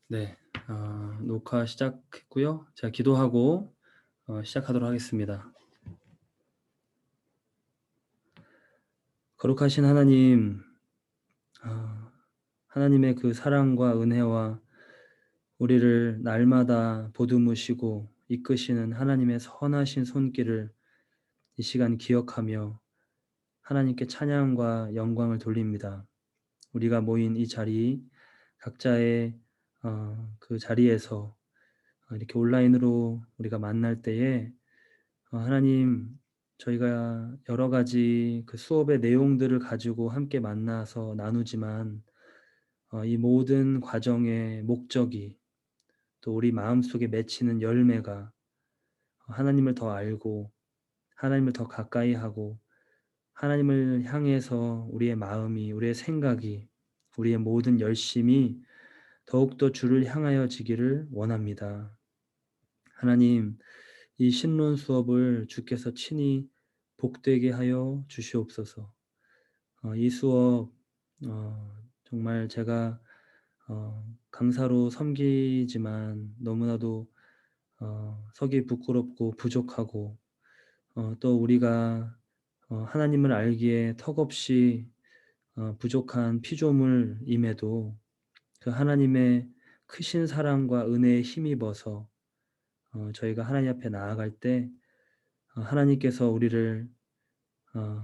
네. 녹화 시작했고요. 제가 기도하고 시작하도록 하겠습니다. 거룩하신 하나님, 아 하나님의 그 사랑과 은혜와 우리를 날마다 보듬으시고 이끄시는 하나님의 선하신 손길을 이 시간 기억하며 하나님께 찬양과 영광을 돌립니다. 우리가 모인 이 자리, 각자의 그 자리에서 이렇게 온라인으로 우리가 만날 때에 하나님, 저희가 여러 가지 그 수업의 내용들을 가지고 함께 만나서 나누지만 이 모든 과정의 목적이, 또 우리 마음속에 맺히는 열매가 하나님을 더 알고 하나님을 더 가까이 하고 하나님을 향해서 우리의 마음이, 우리의 생각이, 우리의 모든 열심이 더욱더 주를 향하여지기를 원합니다. 하나님, 이 신론 수업을 주께서 친히 복되게 하여 주시옵소서. 이 수업 정말 제가 강사로 섬기지만 너무나도 서기 부끄럽고 부족하고, 또 우리가 하나님을 알기에 턱없이 부족한 피조물임에도 그 하나님의 크신 사랑과 은혜에 힘입어서 저희가 하나님 앞에 나아갈 때 하나님께서 우리를 어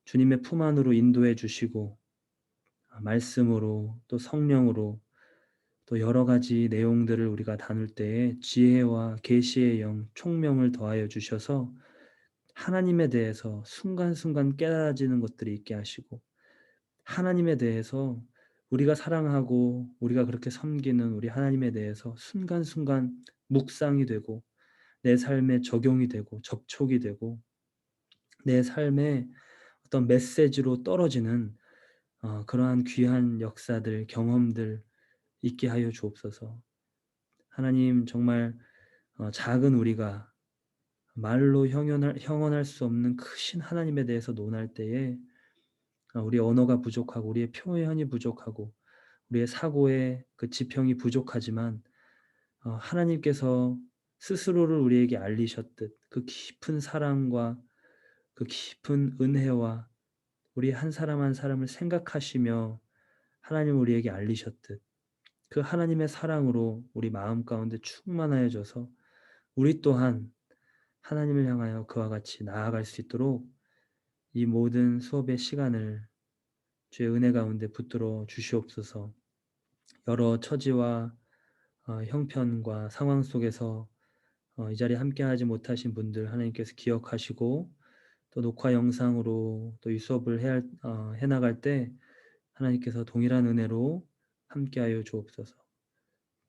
주님의 품 안으로 인도해 주시고, 말씀으로 또 성령으로 또 여러 가지 내용들을 우리가 나눌 때에 지혜와 계시의 영, 총명을 더하여 주셔서 하나님에 대해서 순간순간 깨달아지는 것들이 있게 하시고, 하나님에 대해서 우리가 사랑하고 우리가 그렇게 섬기는 우리 하나님에 대해서 순간순간 묵상이 되고 내 삶에 적용이 되고 접촉이 되고 내 삶에 어떤 메시지로 떨어지는 그러한 귀한 역사들, 경험들 있게 하여 주옵소서. 하나님, 정말 작은 우리가 말로 형언할 수 없는 크신 하나님에 대해서 논할 때에 우리의 언어가 부족하고 우리의 표현이 부족하고 우리의 사고의 그 지평이 부족하지만 하나님께서 스스로를 우리에게 알리셨듯 그 깊은 사랑과 그 깊은 은혜와 우리 한 사람 한 사람을 생각하시며 하나님을 우리에게 알리셨듯 그 하나님의 사랑으로 우리 마음 가운데 충만하여져서 우리 또한 하나님을 향하여 그와 같이 나아갈 수 있도록 이 모든 수업의 시간을 주의 은혜 가운데 붙들어 주시옵소서. 여러 처지와 형편과 상황 속에서 이 자리에 함께하지 못하신 분들 하나님께서 기억하시고, 또 녹화 영상으로 또 이 수업을 해 나갈 때 하나님께서 동일한 은혜로 함께하여 주옵소서.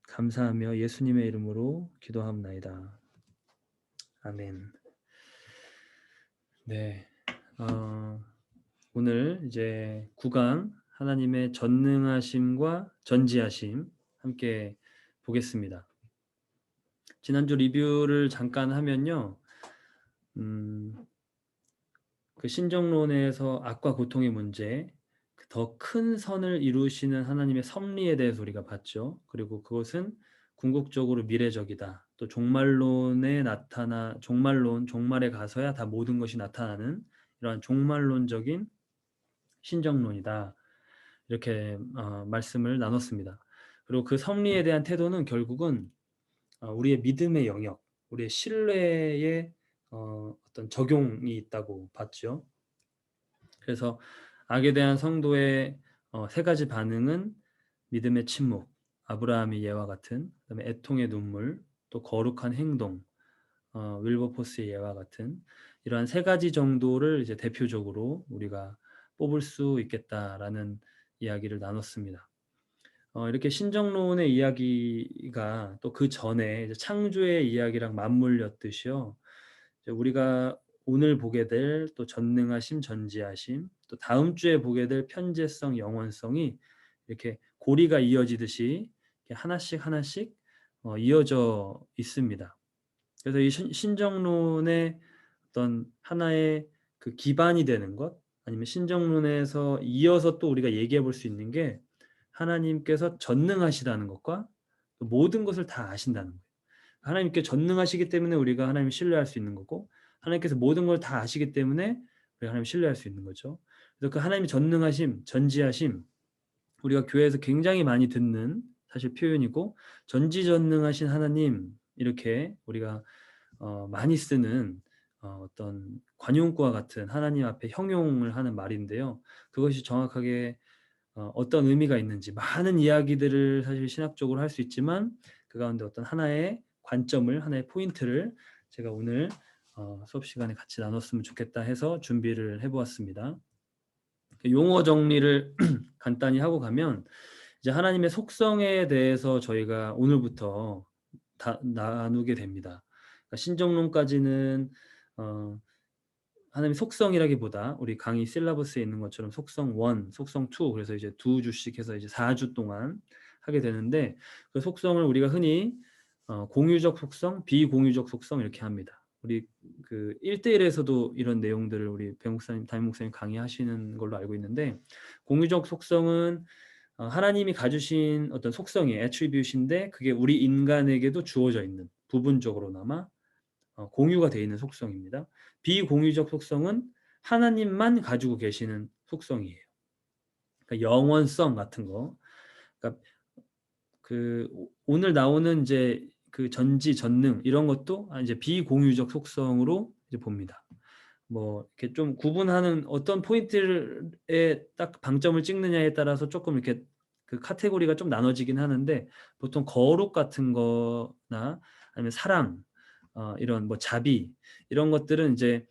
감사하며 예수님의 이름으로 기도합나이다. 아멘. 네. 어 오늘 이제 9강 하나님의 전능하심과 전지하심 함께 보겠습니다. 지난주 리뷰를 잠깐 하면요. 음 그 신정론에서 악과 고통의 문제, 그 더 큰 선을 이루시는 하나님의 섭리에 대해서 우리가 봤죠. 그리고 그것은 궁극적으로 미래적이다. 또 종말에 가서야 다 모든 것이 나타나는 이러한 종말론적인 신정론이다. 이렇게 말씀을 나눴습니다. 그리고 그 섭리에 대한 태도는 결국은 우리의 믿음의 영역, 우리의 신뢰의 어떤 적용이 있다고 봤죠. 그래서 악에 대한 성도의 세 가지 반응은 믿음의 침묵, 아브라함의 예와 같은, 그다음에 애통의 눈물, 또 거룩한 행동, 윌버포스의 예와 같은 이러한 세 가지 정도를 이제 대표적으로 우리가 뽑을 수 있겠다라는 이야기를 나눴습니다. 이렇게 신정론의 이야기가 또 그 전에 이제 창조의 이야기랑 맞물렸듯이요. 이제 우리가 오늘 보게 될 또 전능하심, 전지하심, 또 다음 주에 보게 될 편재성, 영원성이 이렇게 고리가 이어지듯이 이렇게 하나씩 하나씩 이어져 있습니다. 그래서 이 신정론의 어떤 하나의 그 기반이 되는 것, 아니면 신정론에서 이어서 또 우리가 얘기해 볼 수 있는 게 하나님께서 전능하시다는 것과 또 모든 것을 다 아신다는 거예요. 하나님께 전능하시기 때문에 우리가 하나님을 신뢰할 수 있는 거고, 하나님께서 모든 걸 다 아시기 때문에 우리가 하나님을 신뢰할 수 있는 거죠. 그래서 그 하나님의 전능하심, 전지하심, 우리가 교회에서 굉장히 많이 듣는 사실 표현이고, 전지전능하신 하나님 이렇게 우리가 많이 쓰는 어떤 관용구와 같은 하나님 앞에 형용을 하는 말인데요. 그것이 정확하게 어떤 의미가 있는지 많은 이야기들을 사실 신학적으로 할 수 있지만, 그 가운데 어떤 하나의 관점을, 하나의 포인트를 제가 오늘 수업 시간에 같이 나눴으면 좋겠다 해서 준비를 해 보았습니다. 용어 정리를 간단히 하고 가면, 이제 하나님의 속성에 대해서 저희가 오늘부터 다 나누게 됩니다. 그러니까 신정론까지는 어 하나님의 속성이라기보다 우리 강의 실라버스에 있는 것처럼 속성 1, 속성 2, 그래서 이제 2주씩 해서 이제 4주 동안 하게 되는데, 그 속성을 우리가 흔히 공유적 속성, 비공유적 속성 이렇게 합니다. 우리 그 1대1에서도 이런 내용들을 우리 배 목사님, 담임 목사님 강의하시는 걸로 알고 있는데, 공유적 속성은 하나님이 가지신 어떤 속성이 attribute인데, 그게 우리 인간에게도 주어져 있는, 부분적으로나마 공유가 되어 있는 속성입니다. 비공유적 속성은 하나님만 가지고 계시는 속성이에요. 그러니까 영원성 같은 거. 그러니까 그 오늘 나오는 이제 그 전지 전능 이런 것도 이제 비공유적 속성으로 이제 봅니다. 뭐 이렇게 좀 구분하는 어떤 포인트에 딱 방점을 찍느냐에 따라서 조금 이렇게 그 카테고리가 좀 나눠지긴 하는데, 보통 거룩 같은 거나 아니면 사랑, 이런 뭐 자비, 이런 것들은 이제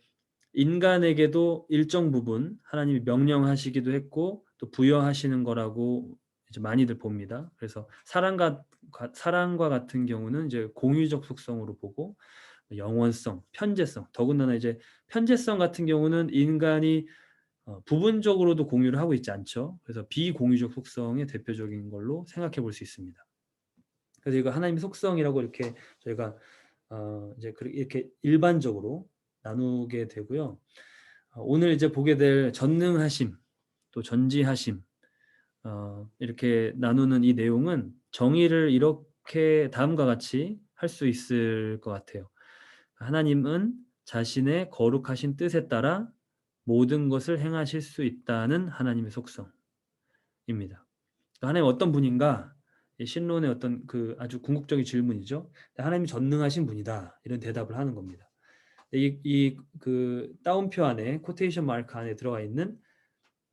인간에게도 일정 부분 하나님이 명령하시기도 했고 또 부여하시는 거라고 이제 많이들 봅니다. 그래서 사랑과 같은 경우는 이제 공유적 속성으로 보고, 영원성, 편재성, 더군다나 이제 편재성 같은 경우는 인간이 부분적으로도 공유를 하고 있지 않죠. 그래서 비공유적 속성의 대표적인 걸로 생각해 볼 수 있습니다. 그래서 이거 하나님의 속성이라고 이렇게 저희가 이제 이렇게 일반적으로 나누게 되고요. 오늘 이제 보게 될 전능하심, 또 전지하심, 이렇게 나누는 이 내용은 정의를 이렇게 다음과 같이 할 수 있을 것 같아요. 하나님은 자신의 거룩하신 뜻에 따라 모든 것을 행하실 수 있다는 하나님의 속성입니다. 하나님 어떤 분인가? 이 신론의 어떤 그 아주 궁극적인 질문이죠. 하나님이 전능하신 분이다, 이런 대답을 하는 겁니다. 이 그 따옴표 안에, 코테이션 마크 안에 들어가 있는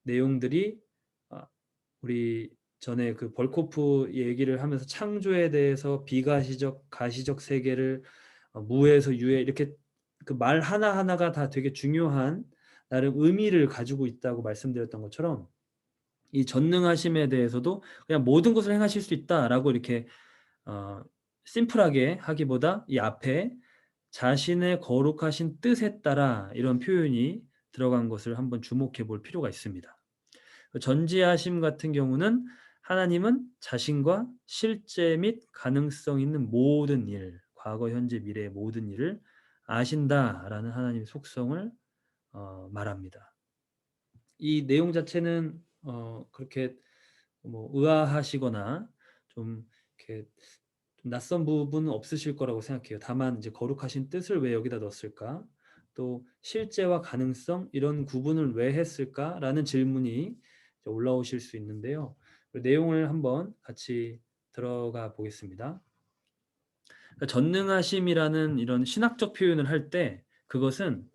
내용들이 우리 전에 그 벌코프 얘기를 하면서 창조에 대해서 비가시적, 가시적 세계를 무에서 유에, 이렇게 그 말 하나하나가 다 되게 중요한 나름 의미를 가지고 있다고 말씀드렸던 것처럼, 이 전능하심에 대해서도 그냥 모든 것을 행하실 수 있다라고 이렇게 어 심플하게 하기보다 이 앞에 자신의 거룩하신 뜻에 따라 이런 표현이 들어간 것을 한번 주목해 볼 필요가 있습니다. 전지하심 같은 경우는 하나님은 자신과 실제 및 가능성 있는 모든 일, 과거, 현재, 미래의 모든 일을 아신다라는 하나님의 속성을 말합니다. 이 내용 자체는 그렇게 뭐 의아하시거나 좀 이렇게 좀 낯선 부분은 없으실 거라고 생각해요. 다만 이제 거룩하신 뜻을 왜 여기다 넣었을까? 또 실제와 가능성, 이런 구분을 왜 했을까라는 질문이 이제 올라오실 수 있는데요. 그 내용을 한번 같이 들어가 보겠습니다. 그러니까 전능하심이라는 이런 신학적 표현을 할 때, 그것은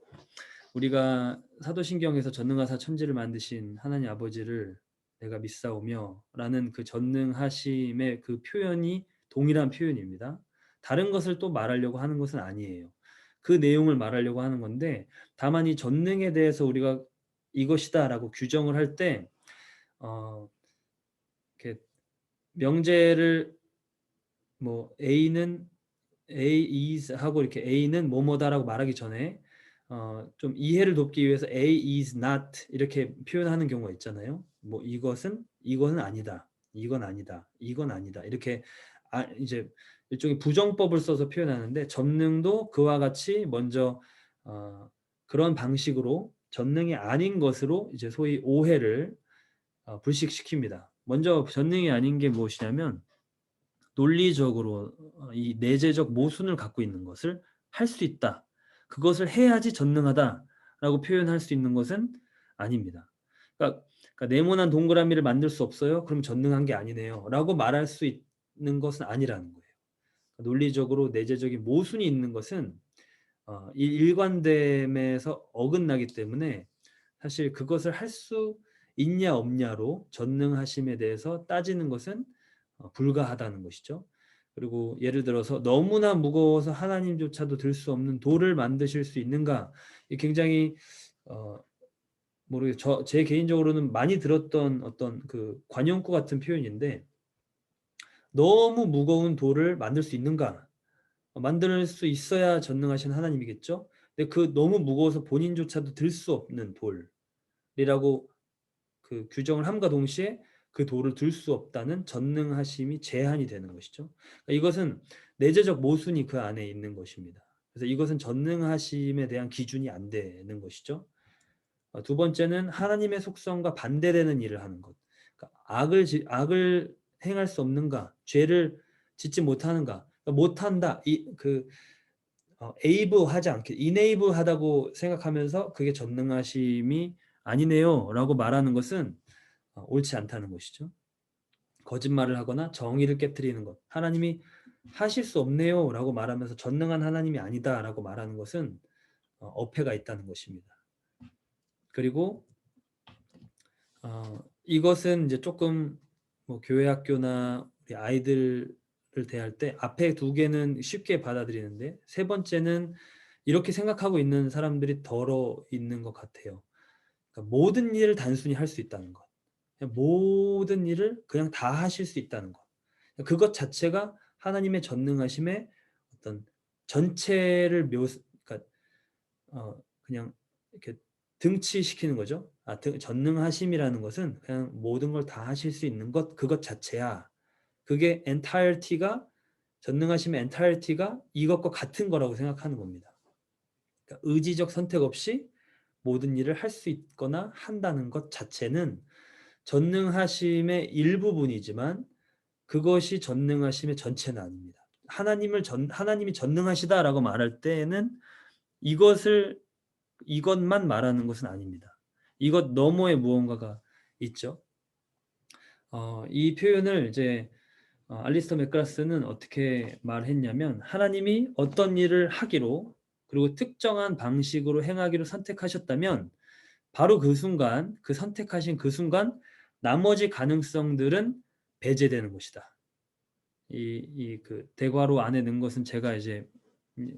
우리가 사도신경에서 전능하사 천지를 만드신 하나님 아버지를 내가 믿사오며 라는 그 전능하심의 그 표현이 동일한 표현입니다. 다른 것을 또 말하려고 하는 것은 아니에요. 그 내용을 말하려고 하는 건데, 다만 이 전능에 대해서 우리가 이것이다라고 규정을 할 때 이렇게 명제를 뭐 A는 A is 하고 이렇게 A는 뭐뭐다라고 말하기 전에 좀 이해를 돕기 위해서 A is not 이렇게 표현하는 경우가 있잖아요. 뭐 이것은 아니다, 이건 아니다, 이건 아니다, 이렇게 이제 일종의 부정법을 써서 표현하는데, 전능도 그와 같이 먼저 그런 방식으로 전능이 아닌 것으로 이제 소위 오해를 불식시킵니다. 먼저 전능이 아닌 게 무엇이냐면, 논리적으로 이 내재적 모순을 갖고 있는 것을 할 수 있다. 그것을 해야지 전능하다라고 표현할 수 있는 것은 아닙니다. 그러니까 네모난 동그라미를 만들 수 없어요? 그럼 전능한 게 아니네요라고 말할 수 있는 것은 아니라는 거예요. 논리적으로 내재적인 모순이 있는 것은 이 일관됨에서 어긋나기 때문에 사실 그것을 할 수 있냐 없냐로 전능하심에 대해서 따지는 것은 불가하다는 것이죠. 그리고 예를 들어서 너무나 무거워서 하나님조차도 들 수 없는 돌을 만드실 수 있는가? 이 굉장히 어 제 개인적으로는 많이 들었던 어떤 그 관용구 같은 표현인데, 너무 무거운 돌을 만들 수 있는가? 만들 수 있어야 전능하신 하나님이겠죠. 근데 그 너무 무거워서 본인조차도 들 수 없는 돌이라고 그 규정을 함과 동시에 그 돌을 들 수 없다는 전능하심이 제한이 되는 것이죠. 그러니까 이것은 내재적 모순이 그 안에 있는 것입니다. 그래서 이것은 전능하심에 대한 기준이 안 되는 것이죠. 두 번째는 하나님의 속성과 반대되는 일을 하는 것. 그러니까 악을 행할 수 없는가? 죄를 짓지 못하는가? 그러니까 못한다. able 하지 않게 enable 하다고 생각하면서 그게 전능하심이 아니네요라고 말하는 것은 옳지 않다는 것이죠. 거짓말을 하거나 정의를 깨트리는 것, 하나님이 하실 수 없네요라고 말하면서 전능한 하나님이 아니다라고 말하는 것은 어폐가 있다는 것입니다. 그리고 이것은 이제 조금 뭐 교회 학교나 우리 아이들을 대할 때 앞에 두 개는 쉽게 받아들이는데, 세 번째는 이렇게 생각하고 있는 사람들이 덜어 있는 것 같아요. 그러니까 모든 일을 단순히 할 수 있다는 것. 그냥 모든 일을 그냥 다 하실 수 있다는 것. 그것 자체가 하나님의 전능하심의 어떤 전체를 그러니까 그냥 이렇게 등치시키는 거죠. 전능하심이라는 것은 그냥 모든 걸 다 하실 수 있는 것, 그것 자체야. 그게 entirety가, 전능하심의 entirety가 이것과 같은 거라고 생각하는 겁니다. 그러니까 의지적 선택 없이 모든 일을 할 수 있거나 한다는 것 자체는 전능하심의 일부분이지만 그것이 전능하심의 전체는 아닙니다. 하나님이 전능하시다라고 말할 때에는 이것만 말하는 것은 아닙니다. 이것 너머에 무언가가 있죠. 이 표현을 이제 알리스터 맥그라스는 어떻게 말했냐면, 하나님이 어떤 일을 하기로 그리고 특정한 방식으로 행하기로 선택하셨다면 바로 그 순간, 그 선택하신 그 순간 나머지 가능성들은 배제되는 것이다. 그 대괄호 안에 넣은 것은 제가 이제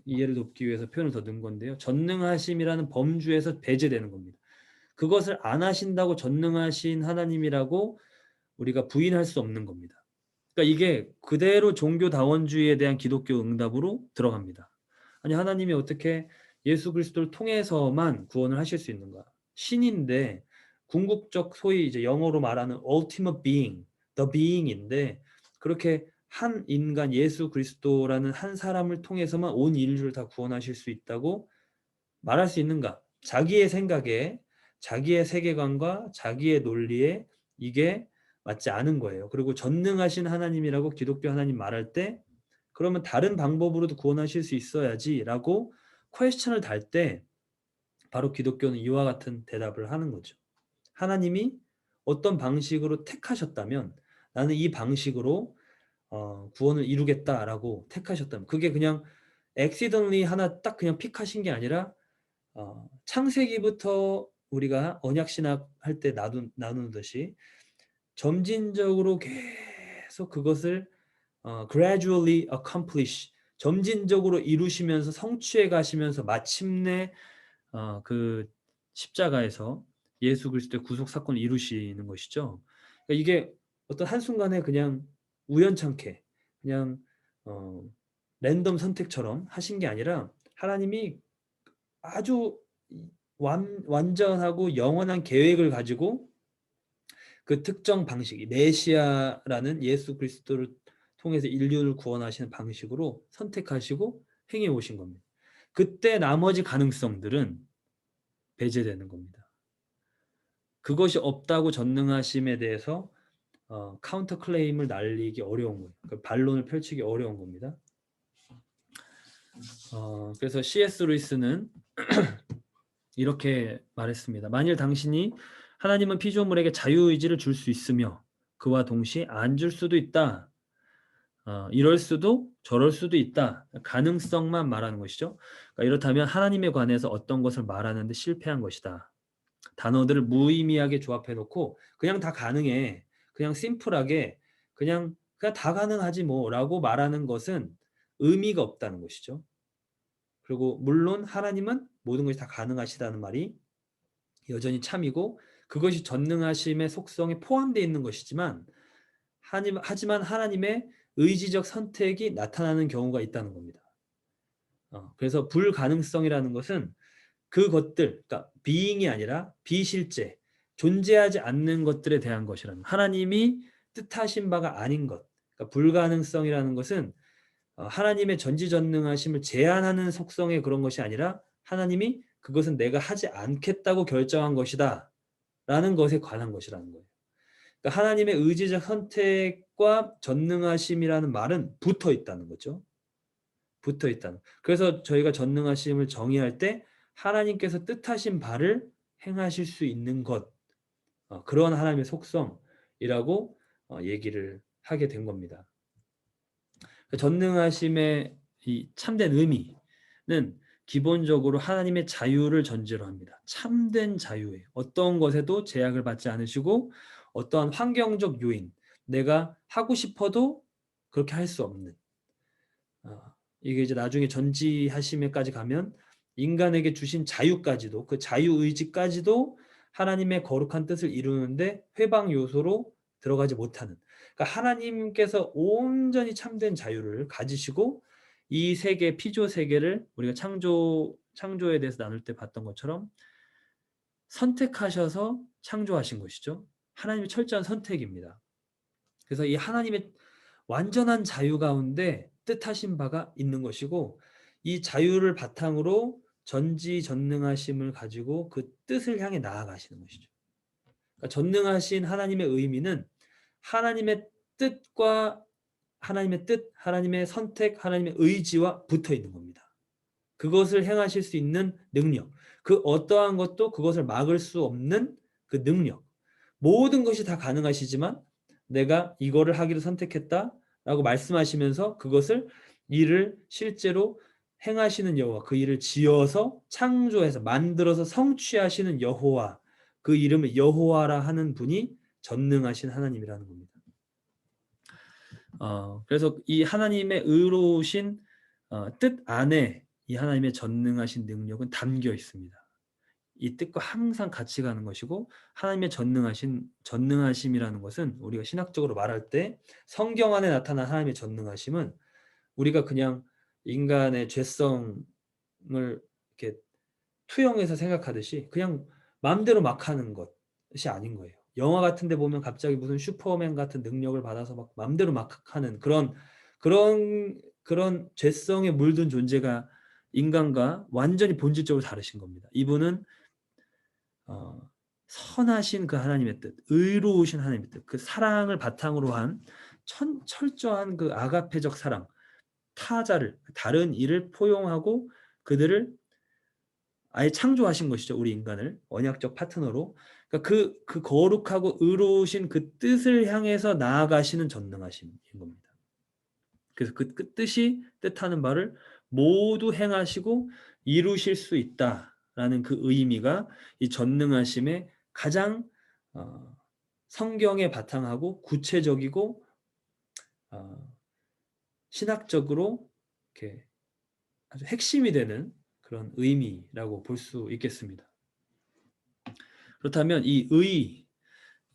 이해를 돕기 위해서 표현을 더 넣은 건데요. 전능하심이라는 범주에서 배제되는 겁니다. 그것을 안 하신다고 전능하신 하나님이라고 우리가 부인할 수 없는 겁니다. 그러니까 이게 그대로 종교다원주의에 대한 기독교 응답으로 들어갑니다. 아니, 하나님이 어떻게 예수 그리스도를 통해서만 구원을 하실 수 있는가? 신인데, 궁극적 소위 이제 영어로 말하는 ultimate being, the being인데, 그렇게 한 인간 예수 그리스도라는 한 사람을 통해서만 온 인류를 다 구원하실 수 있다고 말할 수 있는가? 자기의 생각에, 자기의 세계관과 자기의 논리에 이게 맞지 않은 거예요. 그리고 전능하신 하나님이라고 기독교 하나님 말할 때, 그러면 다른 방법으로도 구원하실 수 있어야지라고 퀘스천을 달 때 바로 기독교는 이와 같은 대답을 하는 거죠. 하나님이 어떤 방식으로 택하셨다면 나는 이 방식으로 구원을 이루겠다라고 택하셨다면, 그게 그냥 accidentally 하나 딱 그냥 픽하신 게 아니라 창세기부터 우리가 언약 신학 할 때 나누듯이 점진적으로 계속 그것을 gradually accomplish, 점진적으로 이루시면서 성취해 가시면서 마침내 그 십자가에서 예수 그리스도의 구속 사건을 이루시는 것이죠. 그러니까 이게 어떤 한순간에 그냥 우연찮게 그냥 랜덤 선택처럼 하신 게 아니라 하나님이 아주 완전하고 영원한 계획을 가지고 그 특정 방식이 메시아라는 예수 그리스도를 통해서 인류를 구원하시는 방식으로 선택하시고 행해 오신 겁니다. 그때 나머지 가능성들은 배제되는 겁니다. 그것이 없다고 전능하심에 대해서 카운터 클레임을 날리기 어려운 거예요. 그 반론을 펼치기 어려운 겁니다. 그래서 C.S. 루이스는 이렇게 말했습니다. 만일 당신이 하나님은 피조물에게 자유의지를 줄 수 있으며 그와 동시에 안 줄 수도 있다. 이럴 수도 저럴 수도 있다. 가능성만 말하는 것이죠. 그러니까 이렇다면 하나님에 관해서 어떤 것을 말하는데 실패한 것이다. 단어들을 무의미하게 조합해 놓고 그냥 다 가능해. 그냥 심플하게 그냥 다 가능하지 뭐라고 말하는 것은 의미가 없다는 것이죠. 그리고 물론 하나님은 모든 것이 다 가능하시다는 말이 여전히 참이고 그것이 전능하심의 속성에 포함되어 있는 것이지만 하지만 하나님의 의지적 선택이 나타나는 경우가 있다는 겁니다. 그래서 불가능성이라는 것은 그것들, 그러니까 being이 아니라 비실제, 존재하지 않는 것들에 대한 것이라는 하나님이 뜻하신 바가 아닌 것. 그러니까 불가능성이라는 것은 하나님의 전지전능하심을 제한하는 속성의 그런 것이 아니라 하나님이 그것은 내가 하지 않겠다고 결정한 것이다 라는 것에 관한 것이라는 거예요. 그러니까 하나님의 의지적 선택과 전능하심이라는 말은 붙어 있다는 거죠. 붙어 있다는. 그래서 저희가 전능하심을 정의할 때 하나님께서 뜻하신 바를 행하실 수 있는 것, 그런 하나님의 속성이라고 얘기를 하게 된 겁니다. 전능하심의 이 참된 의미는 기본적으로 하나님의 자유를 전제로 합니다. 참된 자유에 어떤 것에도 제약을 받지 않으시고 어떠한 환경적 요인, 내가 하고 싶어도 그렇게 할 수 없는 이게 이제 나중에 전지하심에까지 가면 인간에게 주신 자유까지도 그 자유의지까지도 하나님의 거룩한 뜻을 이루는데 회방 요소로 들어가지 못하는 그러니까 하나님께서 온전히 참된 자유를 가지시고 이 세계 피조 세계를 우리가 창조에 대해서 나눌 때 봤던 것처럼 선택하셔서 창조하신 것이죠. 하나님의 철저한 선택입니다. 그래서 이 하나님의 완전한 자유 가운데 뜻하신 바가 있는 것이고 이 자유를 바탕으로 전지전능하심을 가지고 그 뜻을 향해 나아가시는 것이죠. 그러니까 전능하신 하나님의 의미는 하나님의 뜻과 하나님의 뜻, 하나님의 선택, 하나님의 의지와 붙어 있는 겁니다. 그것을 행하실 수 있는 능력, 그 어떠한 것도 그것을 막을 수 없는 그 능력, 모든 것이 다 가능하시지만 내가 이거를 하기로 선택했다라고 말씀하시면서 그것을 일을 실제로 행하시는 여호와, 그 일을 지어서 창조해서 만들어서 성취하시는 여호와, 그 이름을 여호와라 하는 분이 전능하신 하나님이라는 겁니다. 그래서 이 하나님의 의로우신 뜻 안에 이 하나님의 전능하신 능력은 담겨 있습니다. 이 뜻과 항상 같이 가는 것이고 하나님의 전능하심이라는 것은 우리가 신학적으로 말할 때 성경 안에 나타난 하나님의 전능하심은 우리가 그냥 인간의 죄성을 이렇게 투영해서 생각하듯이 그냥 마음대로 막 하는 것이 아닌 거예요. 영화 같은 데 보면 갑자기 무슨 슈퍼맨 같은 능력을 받아서 막 마음대로 막 하는 그런 죄성에 물든 존재가 인간과 완전히 본질적으로 다르신 겁니다. 이분은 선하신 그 하나님의 뜻, 의로우신 하나님의 뜻, 그 사랑을 바탕으로 한 철저한 그 아가페적 사랑, 타자를 다른 이를 포용하고 그들을 아예 창조하신 것이죠. 우리 인간을 언약적 파트너로. 그러니까 그 거룩하고 의로우신 그 뜻을 향해서 나아가시는 전능하심인 겁니다. 그래서 그 뜻이 뜻하는 바를 모두 행하시고 이루실 수 있다라는 그 의미가 이 전능하심의 가장 성경에 바탕하고 구체적이고 신학적으로 이렇게 아주 핵심이 되는 그런 의미라고 볼 수 있겠습니다. 그렇다면 이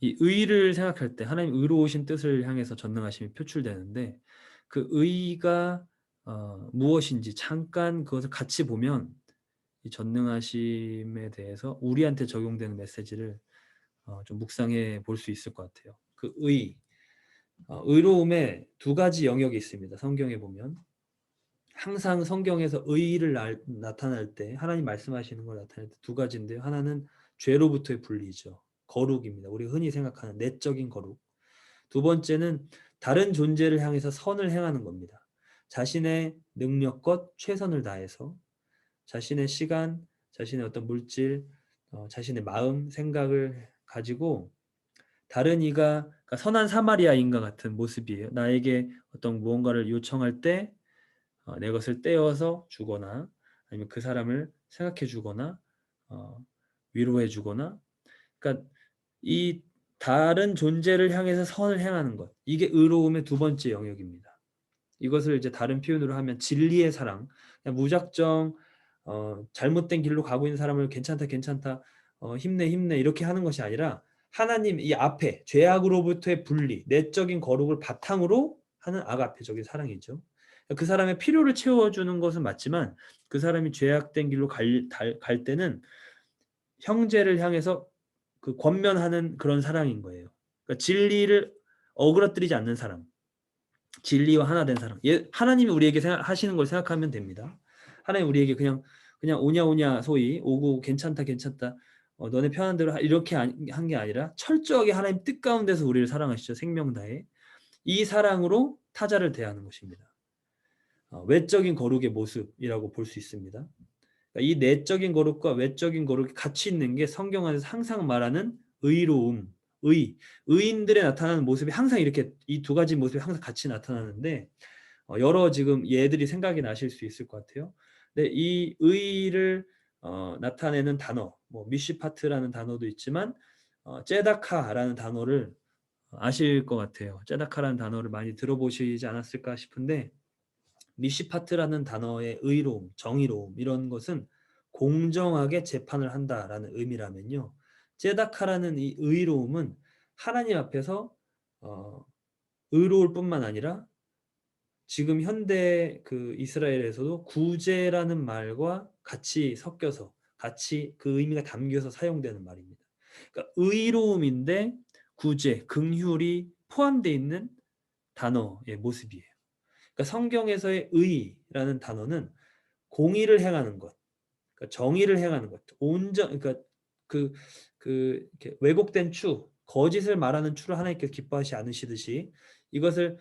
의를 생각할 때 하나님 의로우신 뜻을 향해서 전능하심이 표출되는데 그 의가 무엇인지 잠깐 그것을 같이 보면 이 전능하심에 대해서 우리한테 적용되는 메시지를 좀 묵상해 볼 수 있을 것 같아요. 그 의로움에 두 가지 영역이 있습니다. 성경에 보면 항상 성경에서 의를 나타날 때 하나님 말씀하시는 걸 나타낼 때 두 가지인데요. 하나는 죄로부터의 분리죠. 거룩입니다. 우리가 흔히 생각하는 내적인 거룩. 두 번째는 다른 존재를 향해서 선을 행하는 겁니다. 자신의 능력껏 최선을 다해서 자신의 시간, 자신의 어떤 물질, 자신의 마음, 생각을 가지고 다른 이가 그러니까 선한 사마리아인과 같은 모습이에요. 나에게 어떤 무언가를 요청할 때 내 것을 떼어서 주거나 아니면 그 사람을 생각해 주거나 어 위로해 주거나 그러니까 이 다른 존재를 향해서 선을 행하는 것. 이게 의로움의 두 번째 영역입니다. 이것을 이제 다른 표현으로 하면 진리의 사랑. 그냥 무작정 잘못된 길로 가고 있는 사람을 "괜찮다, 괜찮다. 힘내, 힘내." 이렇게 하는 것이 아니라 하나님 이 앞에 죄악으로부터의 분리, 내적인 거룩을 바탕으로 하는 아가페적인 사랑이죠. 그 사람의 필요를 채워주는 것은 맞지만 그 사람이 죄악된 길로 갈 때는 형제를 향해서 그 권면하는 그런 사랑인 거예요. 그러니까 진리를 어그러뜨리지 않는 사람. 진리와 하나 된 사람. 하나님이 우리에게 하시는 걸 생각하면 됩니다. 하나님 우리에게 그냥 오냐 오냐 소위 오고 괜찮다 괜찮다 너네 편한 대로 이렇게 한 게 아니라 철저하게 하나님 뜻 가운데서 우리를 사랑하시죠. 생명 다해. 이 사랑으로 타자를 대하는 것입니다. 외적인 거룩의 모습이라고 볼 수 있습니다. 그러니까 이 내적인 거룩과 외적인 거룩이 같이 있는 게 성경 안에서 항상 말하는 의로움, 의인들의 나타나는 모습이 항상 이렇게 이 두 가지 모습이 항상 같이 나타나는데 여러 지금 예들이 생각이 나실 수 있을 것 같아요. 근데 이 의를 나타내는 단어, 뭐 미시파트라는 단어도 있지만 째다카라는 단어를 아실 것 같아요. 째다카라는 단어를 많이 들어보시지 않았을까 싶은데 미시파트라는 단어의 의로움, 정의로움 이런 것은 공정하게 재판을 한다라는 의미라면요. 째다카라는 이 의로움은 하나님 앞에서 어 의로울 뿐만 아니라 지금 현대 그 이스라엘에서도 구제라는 말과 같이 섞여서 같이 그 의미가 담겨서 사용되는 말입니다. 그러니까 의로움인데 구제, 긍휼이 포함되어 있는 단어의 모습이에요. 그러니까 성경에서의 의라는 단어는 공의를 행하는 것, 그러니까 정의를 행하는 것, 그러니까 그, 이렇게 왜곡된 추, 거짓을 말하는 추를 하나님께서 기뻐하지 않으시듯이 이것을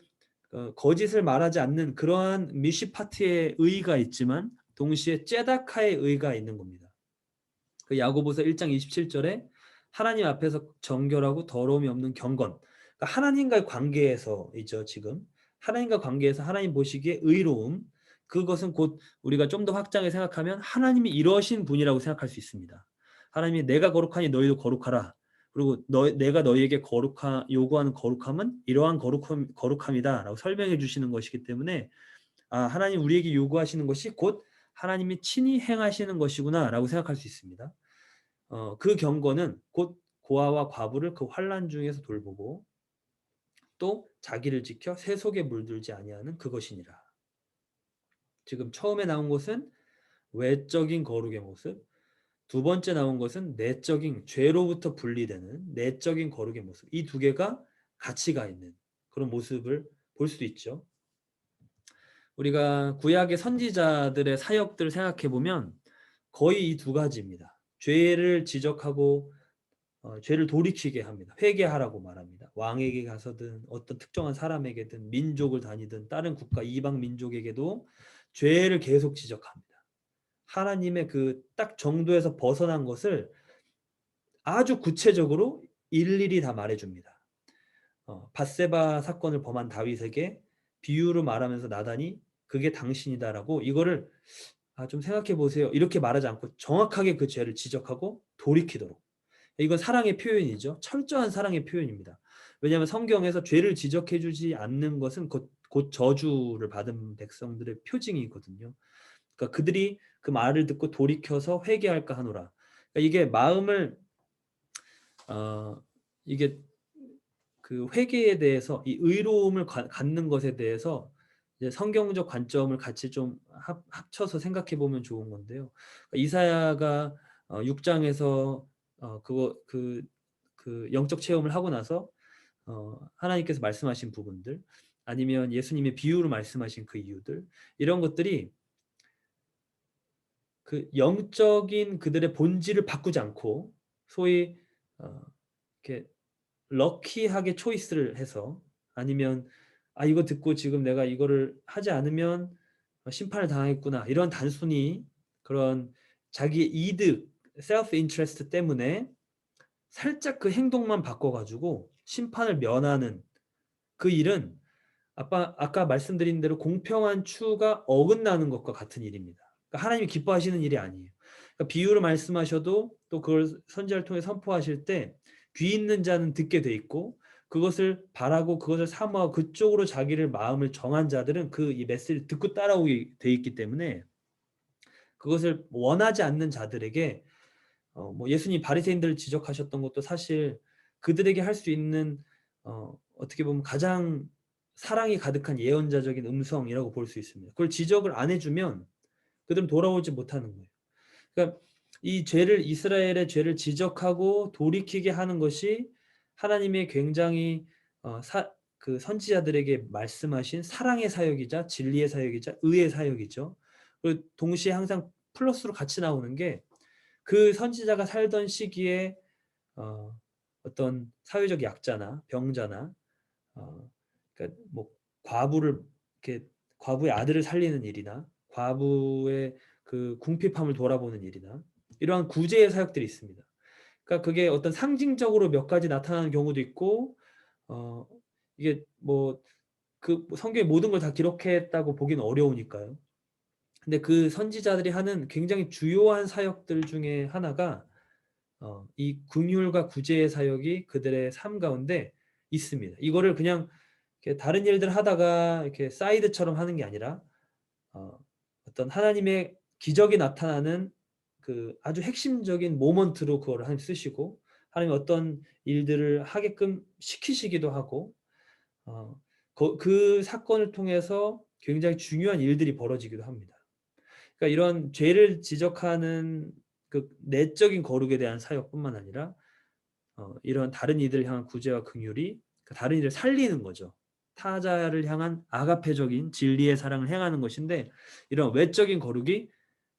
거짓을 말하지 않는 그러한 미시파트의 의의가 있지만 동시에 째다카의 의의가 있는 겁니다. 그 야고보서 1장 27절에 하나님 앞에서 정결하고 더러움이 없는 경건. 그러니까 하나님과의 관계에서이죠, 지금. 하나님과 관계에서 하나님 보시기에 의로움. 그것은 곧 우리가 좀 더 확장해 생각하면 하나님이 이러신 분이라고 생각할 수 있습니다. 하나님이 내가 거룩하니 너희도 거룩하라. 그리고 내가 너희에게 요구하는 거룩함은 이러한 거룩함이다라고 설명해 주시는 것이기 때문에 하나님 우리에게 요구하시는 것이 곧 하나님이 친히 행하시는 것이구나라고 생각할 수 있습니다. 그 경건은 곧 고아와 과부를 그 환난 중에서 돌보고 또 자기를 지켜 새 속에 물들지 아니하는 그것이니라. 지금 처음에 나온 것은 외적인 거룩의 모습, 두 번째 나온 것은 내적인 죄로부터 분리되는 내적인 거룩의 모습. 이 두 개가 같이 가 있는 그런 모습을 볼 수 있죠. 우리가 구약의 선지자들의 사역들을 생각해 보면 거의 이 두 가지입니다. 죄를 지적하고 죄를 돌이키게 합니다. 회개하라고 말합니다. 왕에게 가서든 어떤 특정한 사람에게든 민족을 다니든 다른 국가 이방 민족에게도 죄를 계속 지적합니다. 하나님의 그 딱 정도에서 벗어난 것을 아주 구체적으로 일일이 다 말해줍니다. 밧세바 사건을 범한 다윗에게 비유로 말하면서 나단이 그게 당신이다라고 이거를 좀 생각해 보세요. 이렇게 말하지 않고 정확하게 그 죄를 지적하고 돌이키도록. 이건 사랑의 표현이죠. 철저한 사랑의 표현입니다. 왜냐하면 성경에서 죄를 지적해 주지 않는 것은 곧 저주를 받은 백성들의 표징이거든요. 그러니까 그들이 그 말을 듣고 돌이켜서 회개할까 하노라. 그러니까 이게 마음을 이게 그 회개에 대해서 이 의로움을 갖는 것에 대해서 이제 성경적 관점을 같이 좀 합쳐서 생각해 보면 좋은 건데요. 그러니까 이사야가 6장에서 그 영적 체험을 하고 나서 하나님께서 말씀하신 부분들 아니면 예수님의 비유로 말씀하신 그 이유들 이런 것들이 그 영적인 그들의 본질을 바꾸지 않고 소위 이렇게 럭키하게 초이스를 해서 아니면 이거 듣고 지금 내가 이거를 하지 않으면 심판을 당하겠구나 이런 단순히 그런 자기의 이득 셀프 인트레스트 때문에 살짝 그 행동만 바꿔가지고 심판을 면하는 그 일은 아까 말씀드린 대로 공평한 추가 어긋나는 것과 같은 일입니다. 그러니까 하나님이 기뻐하시는 일이 아니에요. 그러니까 비유로 말씀하셔도 또 그걸 선지자를 통해 선포하실 때 귀 있는 자는 듣게 돼 있고 그것을 바라고 그것을 사모하고 그쪽으로 자기를 마음을 정한 자들은 그 이 메시지를 듣고 따라오게 돼 있기 때문에 그것을 원하지 않는 자들에게 뭐 예수님이 바리새인들을 지적하셨던 것도 사실 그들에게 할 수 있는 어떻게 보면 가장 사랑이 가득한 예언자적인 음성이라고 볼 수 있습니다. 그걸 지적을 안 해주면 그들은 돌아오지 못하는 거예요. 그러니까 이 죄를 이스라엘의 죄를 지적하고 돌이키게 하는 것이 하나님의 굉장히 그 선지자들에게 말씀하신 사랑의 사역이자 진리의 사역이자 의의 사역이죠. 그리고 동시에 항상 플러스로 같이 나오는 게 그 선지자가 살던 시기에 어떤 사회적 약자나 병자나 그러니까 뭐 과부를 이렇게 과부의 아들을 살리는 일이나 과부의 그 궁핍함을 돌아보는 일이나 이러한 구제의 사역들이 있습니다. 그러니까 그게 어떤 상징적으로 몇 가지 나타나는 경우도 있고 어 이게 뭐 그 성경의 모든 걸 다 기록했다고 보기는 어려우니까요. 근데 그 선지자들이 하는 굉장히 주요한 사역들 중에 하나가 이 긍휼과 구제의 사역이 그들의 삶 가운데 있습니다. 이거를 그냥 이렇게 다른 일들 하다가 이렇게 사이드처럼 하는 게 아니라 어떤 하나님의 기적이 나타나는 그 아주 핵심적인 모먼트로 그거를 하나님 쓰시고 하나님 어떤 일들을 하게끔 시키시기도 하고 어 그 사건을 통해서 굉장히 중요한 일들이 벌어지기도 합니다. 그러니까 이런 죄를 지적하는 그 내적인 거룩에 대한 사역뿐만 아니라 이런 다른 이들을 향한 구제와 긍휼이 그 다른 이를 살리는 거죠. 타자를 향한 아가페적인 진리의 사랑을 행하는 것인데 이런 외적인 거룩이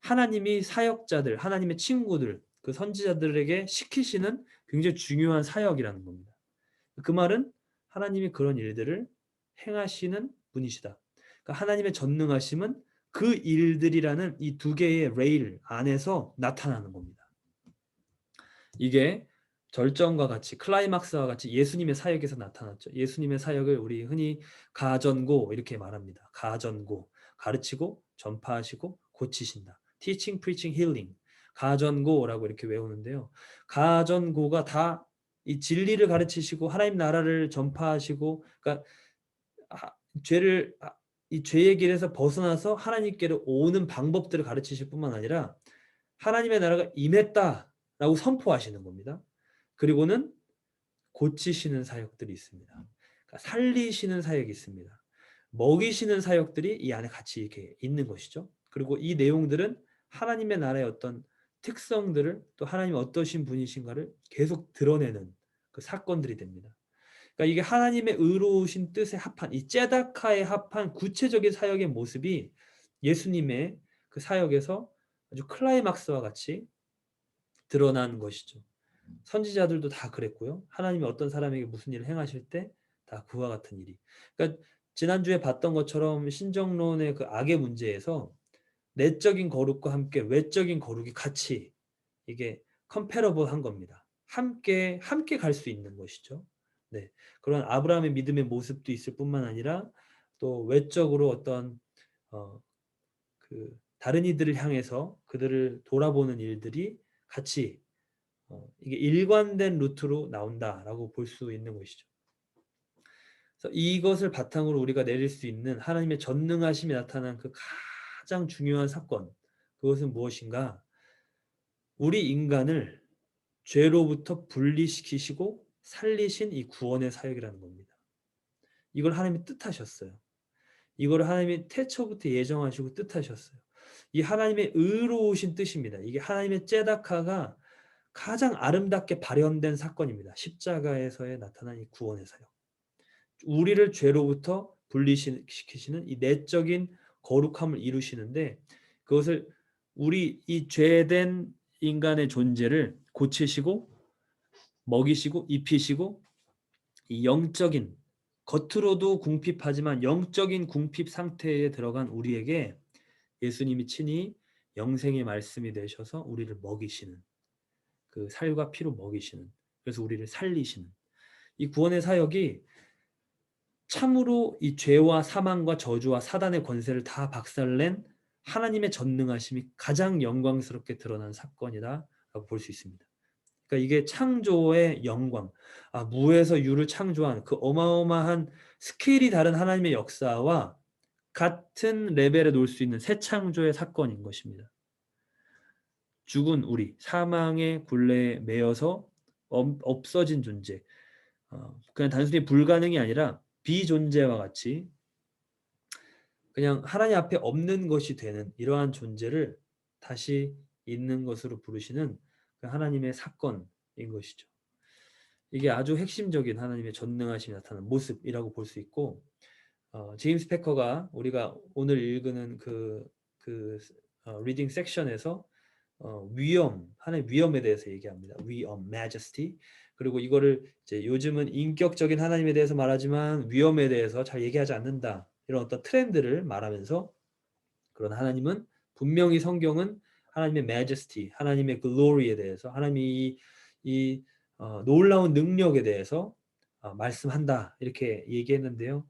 하나님이 사역자들, 하나님의 친구들, 그 선지자들에게 시키시는 굉장히 중요한 사역이라는 겁니다. 그 말은 하나님이 그런 일들을 행하시는 분이시다. 그러니까 하나님의 전능하심은 그 일들이라는 이 두 개의 레일 안에서 나타나는 겁니다. 이게 절정과 같이 클라이막스와 같이 예수님의 사역에서 나타났죠. 예수님의 사역을 우리 흔히 가전고 이렇게 말합니다. 가전고 가르치고 전파하시고 고치신다. Teaching, preaching, healing. 가전고라고 이렇게 외우는데요. 가전고가 다 이 진리를 가르치시고 하나님 나라를 전파하시고 그러니까 죄를 이 죄의 길에서 벗어나서 하나님께로 오는 방법들을 가르치실 뿐만 아니라 하나님의 나라가 임했다라고 선포하시는 겁니다. 그리고는 고치시는 사역들이 있습니다. 그러니까 살리시는 사역이 있습니다. 먹이시는 사역들이 이 안에 같이 이렇게 있는 것이죠. 그리고 이 내용들은 하나님의 나라의 어떤 특성들을 또 하나님 어떠신 분이신가를 계속 드러내는 그 사건들이 됩니다. 그러니까 이게 하나님의 의로우신 뜻에 합한 이 째다카에 합한 구체적인 사역의 모습이 예수님의 그 사역에서 아주 클라이막스와 같이 드러난 것이죠. 선지자들도 다 그랬고요. 하나님이 어떤 사람에게 무슨 일을 행하실 때 다 그와 같은 일이. 그러니까 지난주에 봤던 것처럼 신정론의 그 악의 문제에서 내적인 거룩과 함께 외적인 거룩이 같이 이게 컴패러블한 겁니다. 함께 갈 수 있는 것이죠. 네. 그런 아브라함의 믿음의 모습도 있을 뿐만 아니라 또 외적으로 어떤 그 다른 이들을 향해서 그들을 돌아보는 일들이 같이 이게 일관된 루트로 나온다라고 볼 수 있는 것이죠. 그래서 이것을 바탕으로 우리가 내릴 수 있는 하나님의 전능하심이 나타난 그 가장 중요한 사건, 그것은 무엇인가? 우리 인간을 죄로부터 분리시키시고 살리신 이 구원의 사역이라는 겁니다. 이걸 하나님이 뜻하셨어요. 이걸 하나님이 태초부터 예정하시고 뜻하셨어요. 이 하나님의 의로우신 뜻입니다. 이게 하나님의 째다카가 가장 아름답게 발현된 사건입니다. 십자가에서의 나타난 이 구원의 사역. 우리를 죄로부터 분리시키시는 이 내적인 거룩함을 이루시는데 그것을 우리 이 죄된 인간의 존재를 고치시고 먹이시고 입히시고 이 영적인, 겉으로도 궁핍하지만 영적인 궁핍 상태에 들어간 우리에게 예수님이 친히 영생의 말씀이 되셔서 우리를 먹이시는, 그 살과 피로 먹이시는, 그래서 우리를 살리시는 이 구원의 사역이 참으로 이 죄와 사망과 저주와 사단의 권세를 다 박살낸 하나님의 전능하심이 가장 영광스럽게 드러난 사건이다라고 볼 수 있습니다. 그러니까 이게 창조의 영광, 무에서 유를 창조한 그 어마어마한 스케일이 다른 하나님의 역사와 같은 레벨에 놓을 수 있는 새 창조의 사건인 것입니다. 죽은 우리, 사망의 굴레에 매여서 없어진 존재, 그냥 단순히 불가능이 아니라 비존재와 같이 그냥 하나님 앞에 없는 것이 되는 이러한 존재를 다시 있는 것으로 부르시는 그 하나님의 사건인 것이죠. 이게 아주 핵심적인 하나님의 전능하심이 나타나는 모습이라고 볼 수 있고, 제임스 패커가 우리가 오늘 읽는 리딩 섹션에서 위엄, 하나님의 위엄에 대해서 얘기합니다. 위엄, majesty. 그리고 이거를 이제 요즘은 인격적인 하나님에 대해서 말하지만 위엄에 대해서 잘 얘기하지 않는다. 이런 어떤 트렌드를 말하면서, 그런 하나님은 분명히 성경은 하나님의 majesty, 하나님의 glory에 대해서, 하나님이 이 놀라운 능력에 대해서 말씀한다 이렇게 얘기했는데요.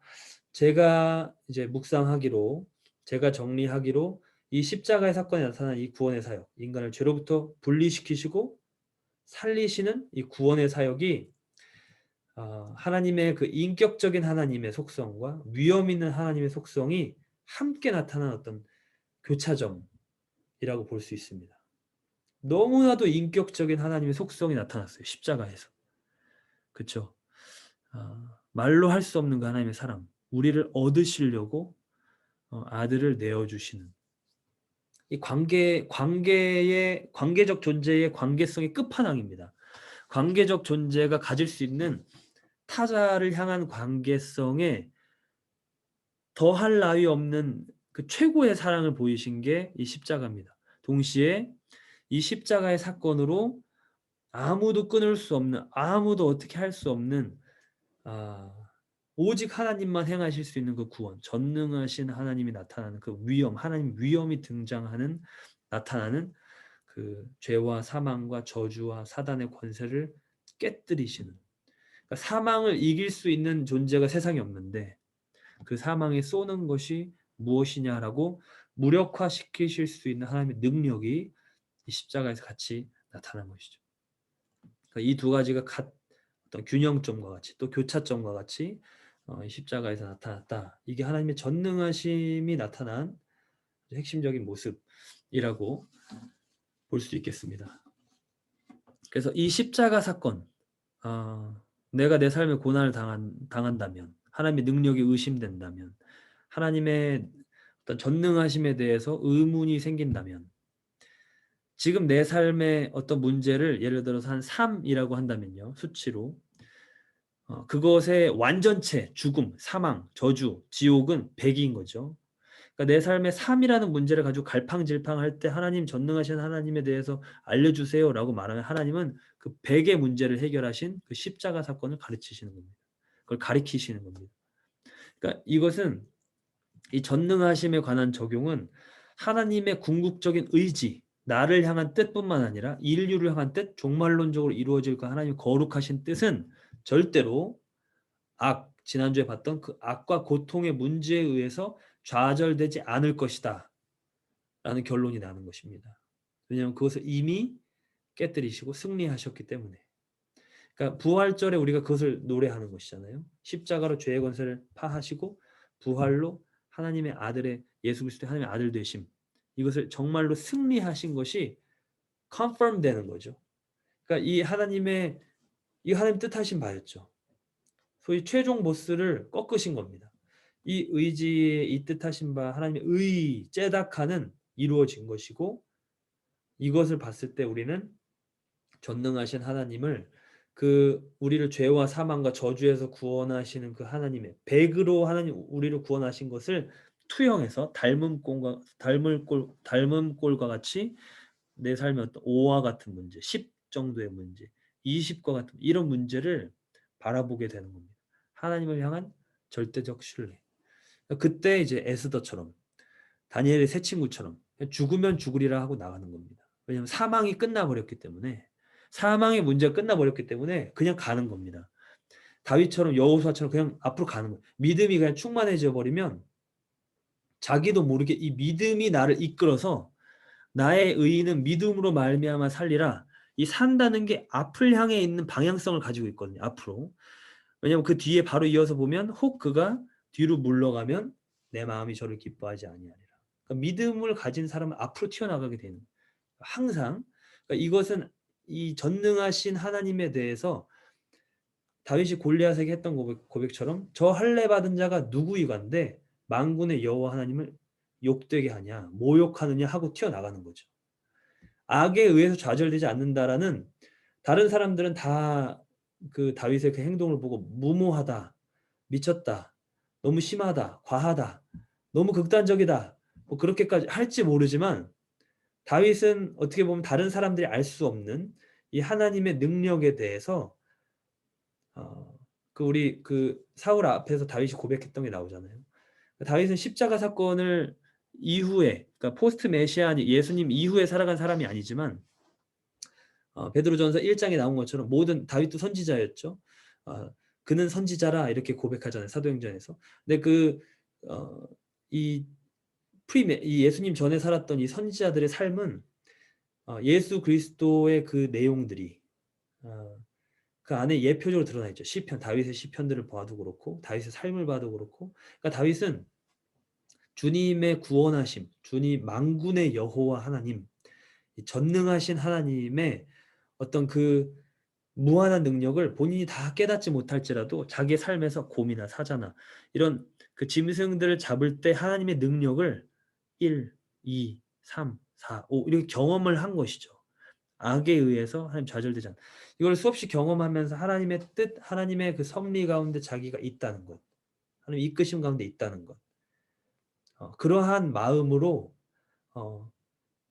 제가 이제 묵상하기로, 제가 정리하기로 이 십자가의 사건에 나타난 이 구원의 사역, 인간을 죄로부터 분리시키시고 살리시는 이 구원의 사역이 하나님의 그 인격적인 하나님의 속성과 위엄 있는 하나님의 속성이 함께 나타난 어떤 교차점이라고 볼 수 있습니다. 너무나도 인격적인 하나님의 속성이 나타났어요. 십자가에서. 그렇죠? 말로 할 수 없는 그 하나님의 사랑, 우리를 얻으시려고 아들을 내어주시는 이 관계적 존재의 관계성의 끝판왕입니다. 관계적 존재가 가질 수 있는 타자를 향한 관계성에 더할 나위 없는 그 최고의 사랑을 보이신 게 이 십자가입니다. 동시에 이 십자가의 사건으로 아무도 끊을 수 없는, 아무도 어떻게 할 수 없는 오직 하나님만 행하실 수 있는 그 구원, 전능하신 하나님이 나타나는 그 위엄, 하나님 위엄이 등장하는, 나타나는 그 죄와 사망과 저주와 사단의 권세를 깨뜨리시는, 그러니까 사망을 이길 수 있는 존재가 세상에 없는데 그 사망에 쏘는 것이 무엇이냐라고 무력화시키실 수 있는 하나님의 능력이 이 십자가에서 같이 나타난 것이죠. 그러니까 이 두 가지가 어떤 균형점과 같이 또 교차점과 같이 이 십자가에서 나타났다. 이게 하나님의 전능하심이 나타난 핵심적인 모습이라고 볼 수 있겠습니다. 그래서 이 십자가 사건, 내가 내 삶에 고난을 당한다면, 하나님의 능력이 의심된다면, 하나님의 어떤 전능하심에 대해서 의문이 생긴다면, 지금 내 삶의 어떤 문제를 예를 들어서 한 3이라고 한다면요. 수치로. 그것의 완전체, 죽음, 사망, 저주, 지옥은 100인 거죠. 그러니까 내 삶의 3이라는 문제를 가지고 갈팡질팡할 때 하나님, 전능하신 하나님에 대해서 알려주세요라고 말하면 하나님은 그 100의 문제를 해결하신 그 십자가 사건을 가르치시는 겁니다. 그걸 가리키시는 겁니다. 그러니까 이것은, 이 전능하심에 관한 적용은 하나님의 궁극적인 의지, 나를 향한 뜻뿐만 아니라 인류를 향한 뜻, 종말론적으로 이루어질 그 하나님의 거룩하신 뜻은 절대로 지난주에 봤던 그 악과 고통의 문제에 의해서 좌절되지 않을 것이다 라는 결론이 나는 것입니다. 왜냐하면 그것을 이미 깨뜨리시고 승리하셨기 때문에. 그러니까 부활절에 우리가 그것을 노래하는 것이잖아요. 십자가로 죄의 권세를 파하시고 부활로 하나님의 아들의, 예수 그리스도의 하나님의 아들 되심, 이것을 정말로 승리하신 것이 confirm 되는 거죠. 그러니까 이 하나님 뜻하신 바였죠. 소위 최종 보스를 꺾으신 겁니다. 이 의지의 이 뜻하신 바 하나님의 제다카는 이루어진 것이고, 이것을 봤을 때 우리는 전능하신 하나님을, 우리를 죄와 사망과 저주에서 구원하시는 그 하나님의 백으로 하나님 우리를 구원하신 것을 투영해서 닮음꼴과 같이 내 삶의 어떤 5와 같은 문제, 10 정도의 문제, 20과 같은 이런 문제를 바라보게 되는 겁니다. 하나님을 향한 절대적 신뢰. 그때 이제 에스더처럼 다니엘의 세 친구처럼 죽으면 죽으리라 하고 나가는 겁니다. 왜냐하면 사망이 끝나버렸기 때문에 사망의 문제가 끝나버렸기 때문에 그냥 가는 겁니다. 다윗처럼 여호수아처럼 그냥 앞으로 가는 거예요. 믿음이 그냥 충만해져 버리면 자기도 모르게 이 믿음이 나를 이끌어서 나의 의인은 믿음으로 말미암아 살리라. 이 산다는 게 앞을 향해 있는 방향성을 가지고 있거든요. 앞으로. 왜냐하면 그 뒤에 바로 이어서 보면 혹 그가 뒤로 물러가면 내 마음이 저를 기뻐하지 아니하리라. 그러니까 믿음을 가진 사람은 앞으로 튀어나가게 되는 거예요. 항상. 그러니까 이것은 이 전능하신 하나님에 대해서 다윗이 골리앗에게 했던 고백처럼 저 할례 받은 자가 누구이간데 만군의 여호와 하나님을 욕되게 하냐 모욕하느냐 하고 튀어나가는 거죠. 악에 의해서 좌절되지 않는다라는 다른 사람들은 다 그 다윗의 그 행동을 보고 무모하다, 미쳤다, 너무 심하다, 과하다, 너무 극단적이다 뭐 그렇게까지 할지 모르지만 다윗은 어떻게 보면 다른 사람들이 알 수 없는 이 하나님의 능력에 대해서 그 우리 그 사울 앞에서 다윗이 고백했던 게 나오잖아요. 다윗은 십자가 사건을 이후에 그러니까 포스트 메시아니 예수님 이후에 살아간 사람이 아니지만 베드로전서 1장에 나온 것처럼 모든 다윗도 선지자였죠. 그는 선지자라 이렇게 고백하잖아요. 사도행전에서. 근데 이 예수님 전에 살았던 이 선지자들의 삶은 예수 그리스도의 그 내용들이 그 안에 예표적으로 드러나 있죠. 시편, 다윗의 시편들을 봐도 그렇고 다윗의 삶을 봐도 그렇고 그러니까 다윗은 주님의 구원하심, 주님 만군의 여호와 하나님, 전능하신 하나님의 어떤 그 무한한 능력을 본인이 다 깨닫지 못할지라도 자기의 삶에서 곰이나 사자나 이런 그 짐승들을 잡을 때 하나님의 능력을 1, 2, 3, 4, 5 이렇게 경험을 한 것이죠. 악에 의해서 하나님 좌절되지 않. 이걸 수없이 경험하면서 하나님의 뜻, 하나님의 그 섭리 가운데 자기가 있다는 것, 하나님 이끄심 가운데 있다는 것. 그러한 마음으로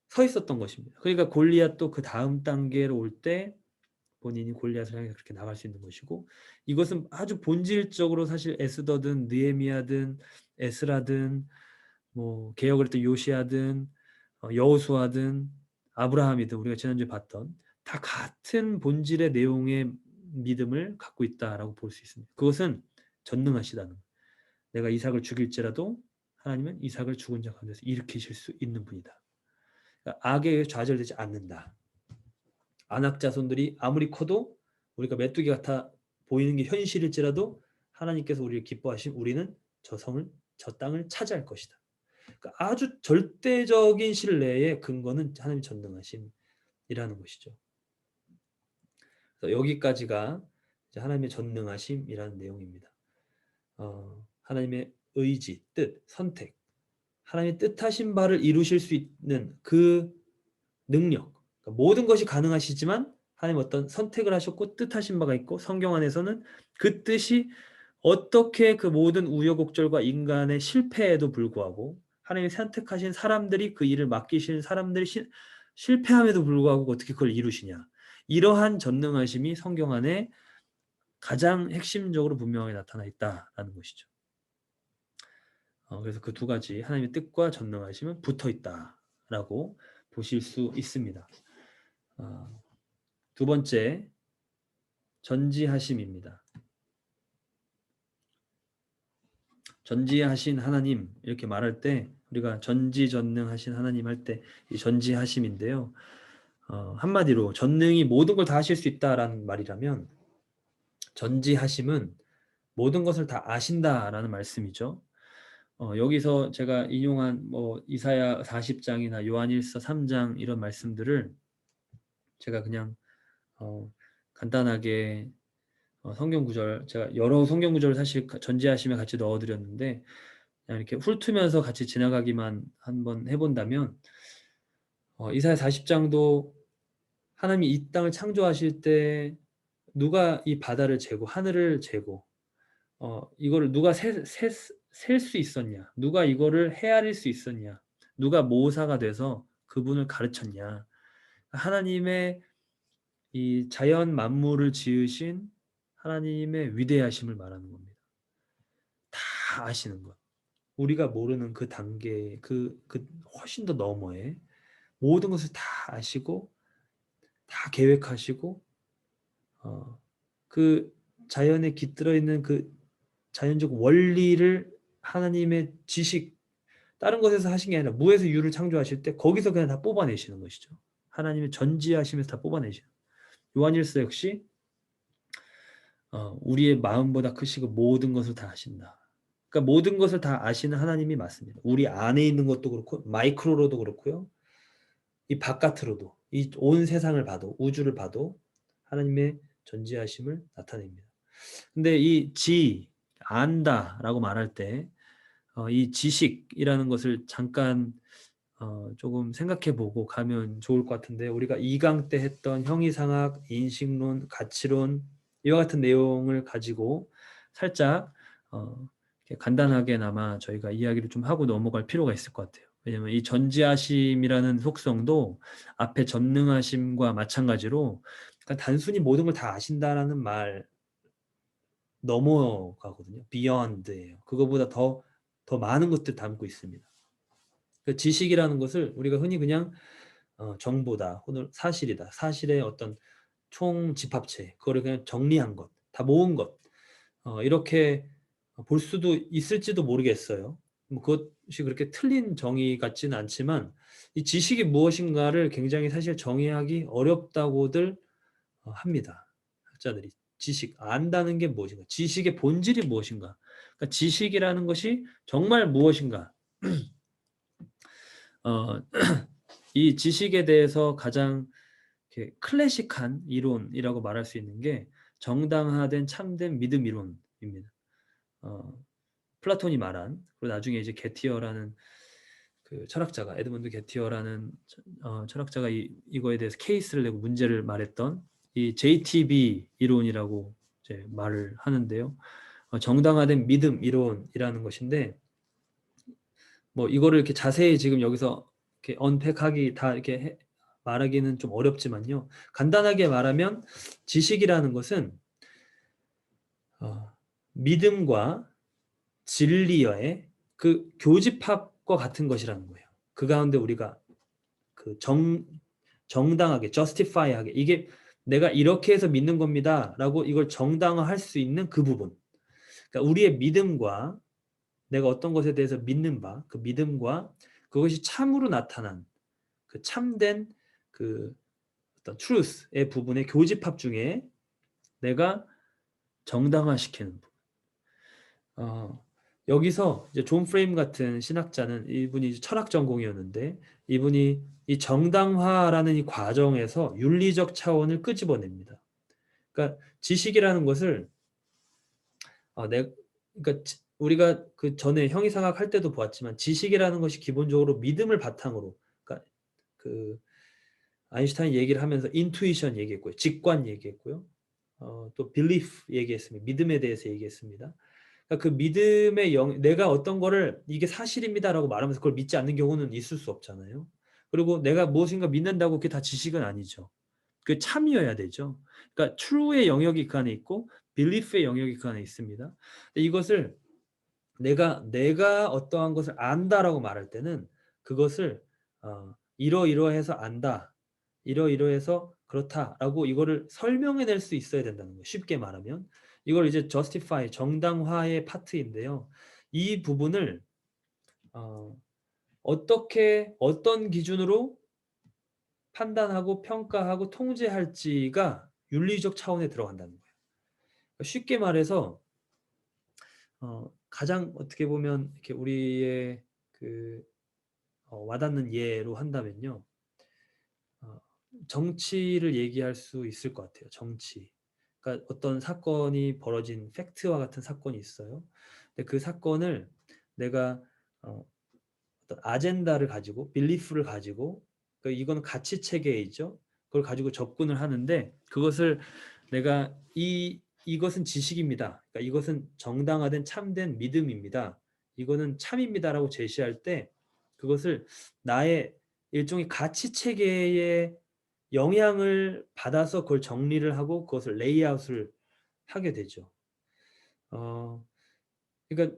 서 있었던 것입니다. 그러니까 골리앗도 그 다음 단계로 올 때 본인이 골리앗을 향해서 그렇게 나갈 수 있는 것이고 이것은 아주 본질적으로 사실 에스더든 느헤미야든 에스라든 뭐 개혁을 했던 요시야든 여호수아든 아브라함이든 우리가 지난주에 봤던 다 같은 본질의 내용의 믿음을 갖고 있다라고 볼 수 있습니다. 그것은 전능하시다는 내가 이삭을 죽일지라도 하나님은 이삭을 죽은 자 가운데서 일으키실 수 있는 분이다. 그러니까 악에 의해 좌절되지 않는다. 안악 자손들이 아무리 커도 우리가 메뚜기 같아 보이는 게 현실일지라도 하나님께서 우리를 기뻐하심 우리는 저 땅을 차지할 것이다. 그러니까 아주 절대적인 신뢰의 근거는 하나님 전능하심이라는 것이죠. 그래서 여기까지가 이제 하나님의 전능하심이라는 내용입니다. 하나님의 의지, 뜻, 선택, 하나님의 뜻하신 바를 이루실 수 있는 그 능력, 그러니까 모든 것이 가능하시지만 하나님 어떤 선택을 하셨고 뜻하신 바가 있고 성경 안에서는 그 뜻이 어떻게 그 모든 우여곡절과 인간의 실패에도 불구하고 하나님이 선택하신 사람들이 그 일을 맡기신 사람들이 실패함에도 불구하고 어떻게 그걸 이루시냐. 이러한 전능하심이 성경 안에 가장 핵심적으로 분명하게 나타나 있다라는 것이죠. 그래서 그 두 가지 하나님의 뜻과 전능하심은 붙어 있다라고 보실 수 있습니다. 두 번째 전지하심입니다. 전지하신 하나님 이렇게 말할 때 우리가 전지전능하신 하나님 할 때 이 전지하심인데요. 한마디로 전능이 모든 걸 다 하실 수 있다라는 말이라면 전지하심은 모든 것을 다 아신다라는 말씀이죠. 여기서 제가 인용한 뭐 이사야 40장이나 요한일서 3장 이런 말씀들을 제가 그냥 간단하게 성경 구절 제가 여러 성경 구절을 사실 전지하심에 같이 넣어드렸는데 그냥 이렇게 훑으면서 같이 지나가기만 한번 해본다면 이사야 40장도 하나님이 이 땅을 창조하실 때 누가 이 바다를 재고 하늘을 재고 이거를 누가 셀 수 있었냐 누가 이거를 헤아릴 수 있었냐 누가 모사가 돼서 그분을 가르쳤냐 하나님의 이 자연 만물을 지으신 하나님의 위대하심을 말하는 겁니다. 다 아시는 것. 우리가 모르는 그 단계, 그 훨씬 더 너머에 모든 것을 다 아시고 다 계획하시고 그 자연에 깃들어 있는 그 자연적 원리를 하나님의 지식, 다른 것에서 하신 게 아니라 무에서 유를 창조하실 때 거기서 그냥 다 뽑아내시는 것이죠. 하나님의 전지하심에서 다 뽑아내시는. 요한일서 역시 우리의 마음보다 크시고 모든 것을 다 아신다. 그러니까 모든 것을 다 아시는 하나님이 맞습니다. 우리 안에 있는 것도 그렇고 마이크로로도 그렇고요. 이 바깥으로도 이 온 세상을 봐도 우주를 봐도 하나님의 전지하심을 나타냅니다. 근데 이 안다라고 말할 때 이 지식이라는 것을 잠깐 조금 생각해보고 가면 좋을 것 같은데, 우리가 2강 때 했던 형이상학, 인식론, 가치론 이와 같은 내용을 가지고 살짝 이렇게 간단하게나마 저희가 이야기를 좀 하고 넘어갈 필요가 있을 것 같아요. 왜냐하면 이 전지하심이라는 속성도 앞에 전능하심과 마찬가지로, 그러니까 단순히 모든 걸 다 아신다라는 말 넘어가거든요. beyond예요. 그거보다 더 많은 것들 담고 있습니다. 그 지식이라는 것을 우리가 흔히 그냥 정보다 혹은 사실이다, 사실의 어떤 총집합체, 그거를 그냥 정리한 것, 다 모은 것, 이렇게 볼 수도 있을지도 모르겠어요. 뭐 그것이 그렇게 틀린 정의 같지는 않지만 이 지식이 무엇인가를 굉장히 사실 정의하기 어렵다고들 합니다. 학자들이. 지식, 안다는 게 무엇인가, 지식의 본질이 무엇인가, 그러니까 지식이라는 것이 정말 무엇인가. 어, 이 지식에 대해서 가장 이렇게 클래식한 이론이라고 말할 수 있는 게 정당화된 참된 믿음 이론입니다. 플라톤이 말한, 그리고 나중에 이제 게티어라는 그 철학자가, 에드먼드 게티어라는 철학자가 이거에 대해서 케이스를 내고 문제를 말했던 이 JTB 이론이라고 이제 말을 하는데요. 정당화된 믿음 이론이라는 것인데, 뭐 이거를 이렇게 자세히 지금 여기서 이렇게 언팩하기 다 이렇게 말하기는 좀 어렵지만요. 간단하게 말하면 지식이라는 것은 믿음과 진리의 그 교집합과 같은 것이라는 거예요. 그 가운데 우리가 그 정당하게, justify하게, 이게 내가 이렇게 해서 믿는 겁니다라고 이걸 정당화할 수 있는 그 부분. 그러니까 우리의 믿음과 내가 어떤 것에 대해서 믿는 바, 그 믿음과 그것이 참으로 나타난 그 참된 그 어떤 truth의 부분의 교집합 중에 내가 정당화시키는 부분. 여기서 이제 존 프레임 같은 신학자는, 이분이 이제 철학 전공이었는데, 이분이 이 정당화라는 이 과정에서 윤리적 차원을 끄집어냅니다. 그러니까 지식이라는 것을 그러니까 우리가 그 전에 형이상학 할 때도 보았지만 지식이라는 것이 기본적으로 믿음을 바탕으로, 그러니까 그 아인슈타인 얘기를 하면서 인투이션 얘기했고요, 직관 얘기했고요, 또 belief 얘기했습니다. 믿음에 대해서 얘기했습니다. 그러니까 그 믿음의 내가 어떤 거를 이게 사실입니다라고 말하면서 그걸 믿지 않는 경우는 있을 수 없잖아요. 그리고 내가 무엇인가 믿는다고 그게 다 지식은 아니죠. 그 참이어야 되죠. 그러니까 true의 영역이 그 안에 있고 belief의 영역이 그 안에 있습니다. 이것을 내가 어떠한 것을 안다라고 말할 때는 그것을 이러이러해서 안다, 이러이러해서 그렇다라고 이거를 설명해낼 수 있어야 된다는 거예요. 쉽게 말하면 이걸 이제 justify, 정당화의 파트인데요. 이 부분을 어떻게, 어떤 기준으로 판단하고 평가하고 통제할지가 윤리적 차원에 들어간다는 거예요. 쉽게 말해서 가장 어떻게 보면 이렇게 우리의 그 와닿는 예로 한다면요, 정치를 얘기할 수 있을 것 같아요. 정치. 그러니까 어떤 사건이 벌어진 팩트와 같은 사건이 있어요. 근데 그 사건을 내가 어떤 아젠다를 가지고, 빌리프를 가지고, 그러니까 이거는 가치 체계에 있죠. 그걸 가지고 접근을 하는데, 그것을 내가 이것은 지식입니다, 그러니까 이것은 정당화된 참된 믿음입니다, 이거는 참입니다라고 제시할 때 그것을 나의 일종의 가치 체계의 영향을 받아서 그걸 정리를 하고 그것을 레이아웃을 하게 되죠. 그러니까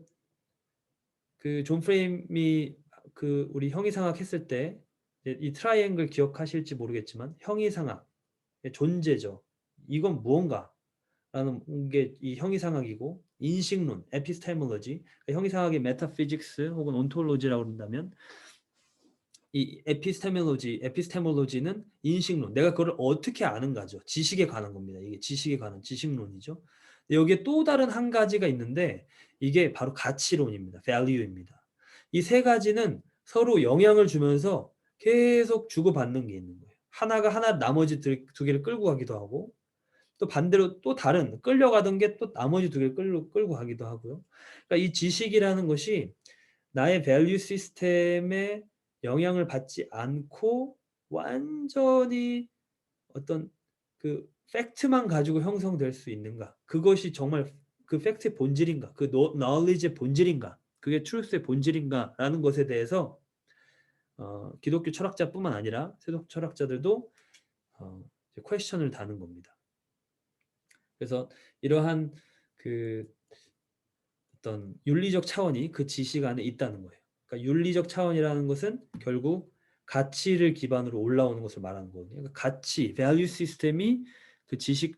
그 존 프레임이 그 우리 형이상학 했을 때 이 트라이앵글 기억하실지 모르겠지만 형이상학의 존재죠. 이건 무언가? 라는 게 이 형이상학이고 인식론, 에피스테몰로지, 형이상학의 메타피직스 혹은 온톨로지라고 그런다면 이 에피스테몰로지는 인식론, 내가 그걸 어떻게 아는가죠. 지식에 관한 겁니다. 이게 지식에 관한 지식론이죠. 여기에 또 다른 한 가지가 있는데 이게 바로 가치론입니다. value입니다. 이 세 가지는 서로 영향을 주면서 계속 주고받는 게 있는 거예요. 하나가 나머지 두 개를 끌고 가기도 하고 또 반대로 또 다른 끌려가던 게 또 나머지 두 개를 끌고 가기도 하고요. 그러니까 이 지식이라는 것이 나의 밸류 시스템에 영향을 받지 않고 완전히 어떤 그 팩트만 가지고 형성될 수 있는가? 그것이 정말 그 팩트의 본질인가? 그 knowledge의 본질인가? 그게 truth의 본질인가라는 것에 대해서 기독교 철학자뿐만 아니라 세속 철학자들도 퀘스천을 다는 겁니다. 그래서 이러한 그 어떤 윤리적 차원이 그 지식 안에 있다는 거예요. 그러니까 윤리적 차원이라는 것은 결국 가치를 기반으로 올라오는 것을 말하는 거거든요. 그러니까 가치, value 시스템이 그 지식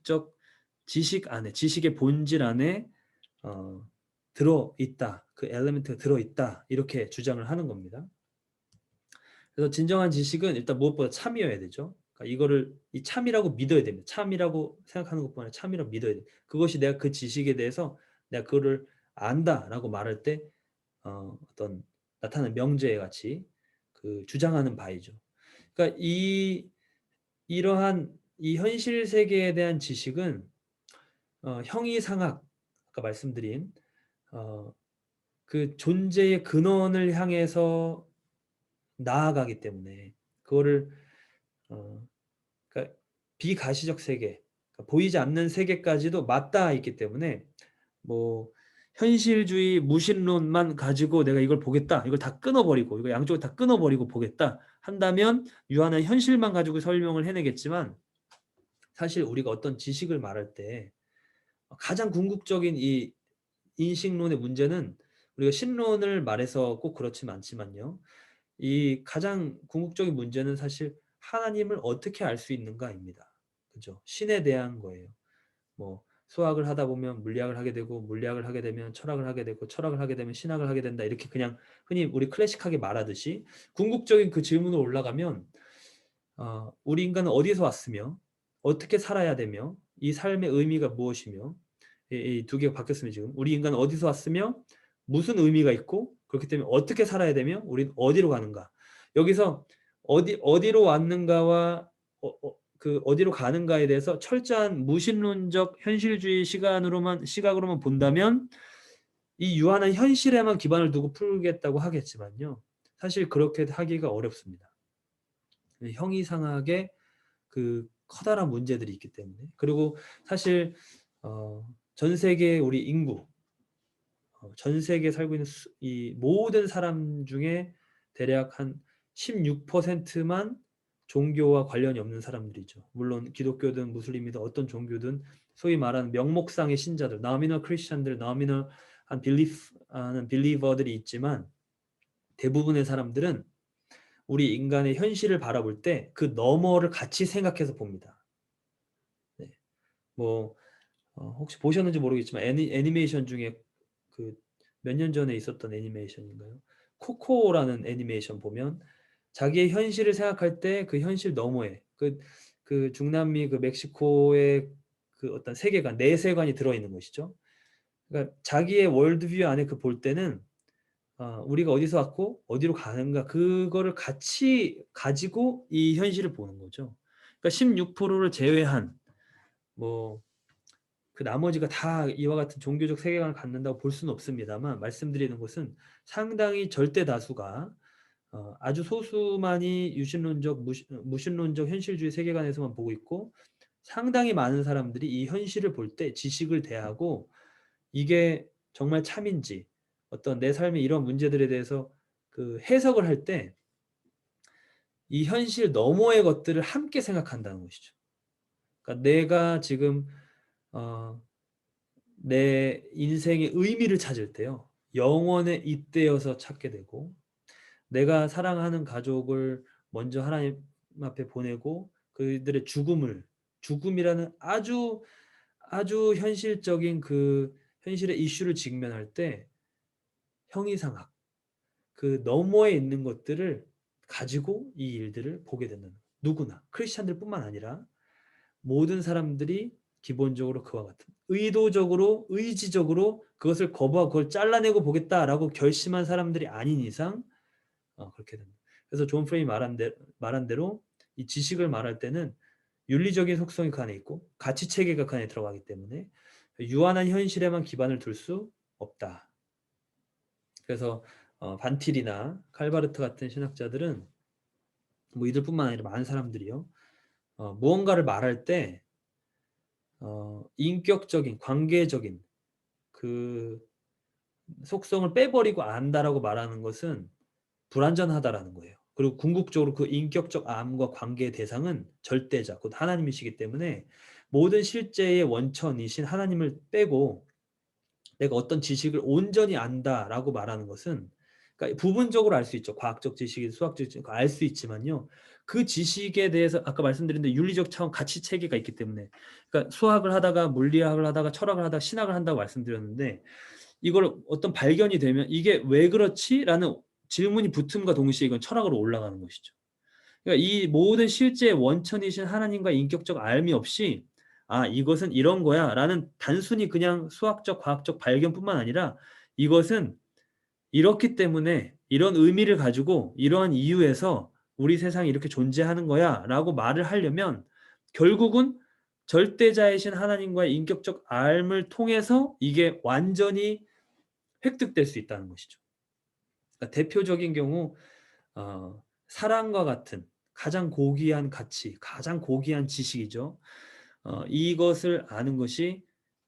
안에, 지식의 본질 안에 들어 있다. 그 엘리멘트가 들어 있다. 이렇게 주장을 하는 겁니다. 그래서 진정한 지식은 일단 무엇보다 참이어야 되죠. 그러니까 이거를 이 참이라고 믿어야 됩니다. 참이라고 생각하는 것뿐 아니라 참이라고 믿어야 돼요. 그것이 내가 그 지식에 대해서 내가 그거를 안다라고 말할 때 어떤 나타나는 명제의 같이 그 주장하는 바이죠. 그러니까 이러한 이 현실 세계에 대한 지식은 형이상학 아까 말씀드린 그 존재의 근원을 향해서 나아가기 때문에 그거를 그러니까 비가시적 세계, 그러니까 보이지 않는 세계까지도 맞닿아 있기 때문에 뭐 현실주의 무신론만 가지고 내가 이걸 보겠다, 이걸 다 끊어버리고 이거 양쪽을 다 끊어버리고 보겠다 한다면 유한한 현실만 가지고 설명을 해내겠지만 사실 우리가 어떤 지식을 말할 때 가장 궁극적인 이 인식론의 문제는 우리가 신론을 말해서 꼭 그렇지는 않지만요. 이 가장 궁극적인 문제는 사실 하나님을 어떻게 알 수 있는가입니다. 그죠? 신에 대한 거예요. 뭐 수학을 하다 보면 물리학을 하게 되고 물리학을 하게 되면 철학을 하게 되고 철학을 하게 되면 신학을 하게 된다. 이렇게 그냥 흔히 우리 클래식하게 말하듯이 궁극적인 그 질문으로 올라가면 우리 인간은 어디서 왔으며 어떻게 살아야 되며 이 삶의 의미가 무엇이며 이 두 개가 바뀌었으면 지금 우리 인간은 어디서 왔으며 무슨 의미가 있고 그렇기 때문에 어떻게 살아야 되며 우리는 어디로 가는가 여기서 어디로 왔는가와 그 어디로 가는가에 대해서 철저한 무신론적 현실주의 시각으로만 본다면 이 유한한 현실에만 기반을 두고 풀겠다고 하겠지만요. 사실 그렇게 하기가 어렵습니다. 형이상하게 그 커다란 문제들이 있기 때문에 그리고 사실 전 세계 우리 인구 전 세계에 살고 있는 이 모든 사람 중에 대략 한 16%만 종교와 관련이 없는 사람들이죠. 물론 기독교든 무슬림이든 어떤 종교든 소위 말하는 명목상의 신자들, nominal 크리스천들, nominal 한 하는 빌리버들이 있지만 대부분의 사람들은 우리 인간의 현실을 바라볼 때 그 너머를 같이 생각해서 봅니다. 네. 뭐 혹시 보셨는지 모르겠지만 애니메이션 중에 그 몇 년 전에 있었던 애니메이션인가요? 코코라는 애니메이션 보면 자기의 현실을 생각할 때 그 현실 너머에 그 중남미 그 멕시코의 그 어떤 세계관, 내세관이 들어있는 것이죠. 그러니까 자기의 월드뷰 안에 그 볼 때는 우리가 어디서 왔고 어디로 가는가 그거를 같이 가지고 이 현실을 보는 거죠. 그러니까 16%를 제외한 뭐 그 나머지가 다 이와 같은 종교적 세계관을 갖는다고 볼 수는 없습니다만 말씀드리는 것은 상당히 절대 다수가 아주 소수만이 유신론적 무신론적 현실주의 세계관에서만 보고 있고 상당히 많은 사람들이 이 현실을 볼 때 지식을 대하고 이게 정말 참인지 어떤 내 삶의 이런 문제들에 대해서 그 해석을 할 때 이 현실 너머의 것들을 함께 생각한다는 것이죠. 그러니까 내가 지금 어, 내 인생의 의미를 찾을 때요. 영원에 잇대어서 찾게 되고 내가 사랑하는 가족을 먼저 하나님 앞에 보내고 그들의 죽음이라는 아주 현실적인 그 현실의 이슈를 직면할 때 형이상학 그 너머에 있는 것들을 가지고 이 일들을 보게 되는 누구나 크리스찬들뿐만 아니라 모든 사람들이 기본적으로 그와 같은 의도적으로 의지적으로 그것을 거부하고 그걸 잘라내고 보겠다라고 결심한 사람들이 아닌 이상 그렇게 됩니다. 그래서 존 프레이 말한 대로 이 지식을 말할 때는 윤리적인 속성이 그 안에 있고 가치 체계가 그 안에 들어가기 때문에 유한한 현실에만 기반을 둘 수 없다. 그래서 반틸이나 칼바르트 같은 신학자들은 뭐 이들뿐만 아니라 많은 사람들이요. 무언가를 말할 때 인격적인 관계적인 그 속성을 빼버리고 안다라고 말하는 것은 불완전하다라는 거예요. 그리고 궁극적으로 그 인격적 암과 관계의 대상은 절대자, 곧 하나님이시기 때문에 모든 실제의 원천이신 하나님을 빼고 내가 어떤 지식을 온전히 안다라고 말하는 것은 그러니까 부분적으로 알 수 있죠. 과학적 지식이 수학적 지식 알 수 있지만요. 그 지식에 대해서 아까 말씀드린 데 윤리적 차원 가치 체계가 있기 때문에 그러니까 수학을 하다가 물리학을 하다가 철학을 하다가 신학을 한다고 말씀드렸는데 이걸 어떤 발견이 되면 이게 왜 그렇지?라는 질문이 붙음과 동시에 이건 철학으로 올라가는 것이죠. 그러니까 이 모든 실제의 원천이신 하나님과 인격적 알미 없이 이것은 이런 거야라는 단순히 그냥 수학적 과학적 발견뿐만 아니라 이것은 이렇기 때문에 이런 의미를 가지고 이러한 이유에서 우리 세상이 이렇게 존재하는 거야라고 말을 하려면 결국은 절대자이신 하나님과의 인격적 알을 통해서 이게 완전히 획득될 수 있다는 것이죠. 그러니까 대표적인 경우 사랑과 같은 가장 고귀한 가치, 가장 고귀한 지식이죠. 이것을 아는 것이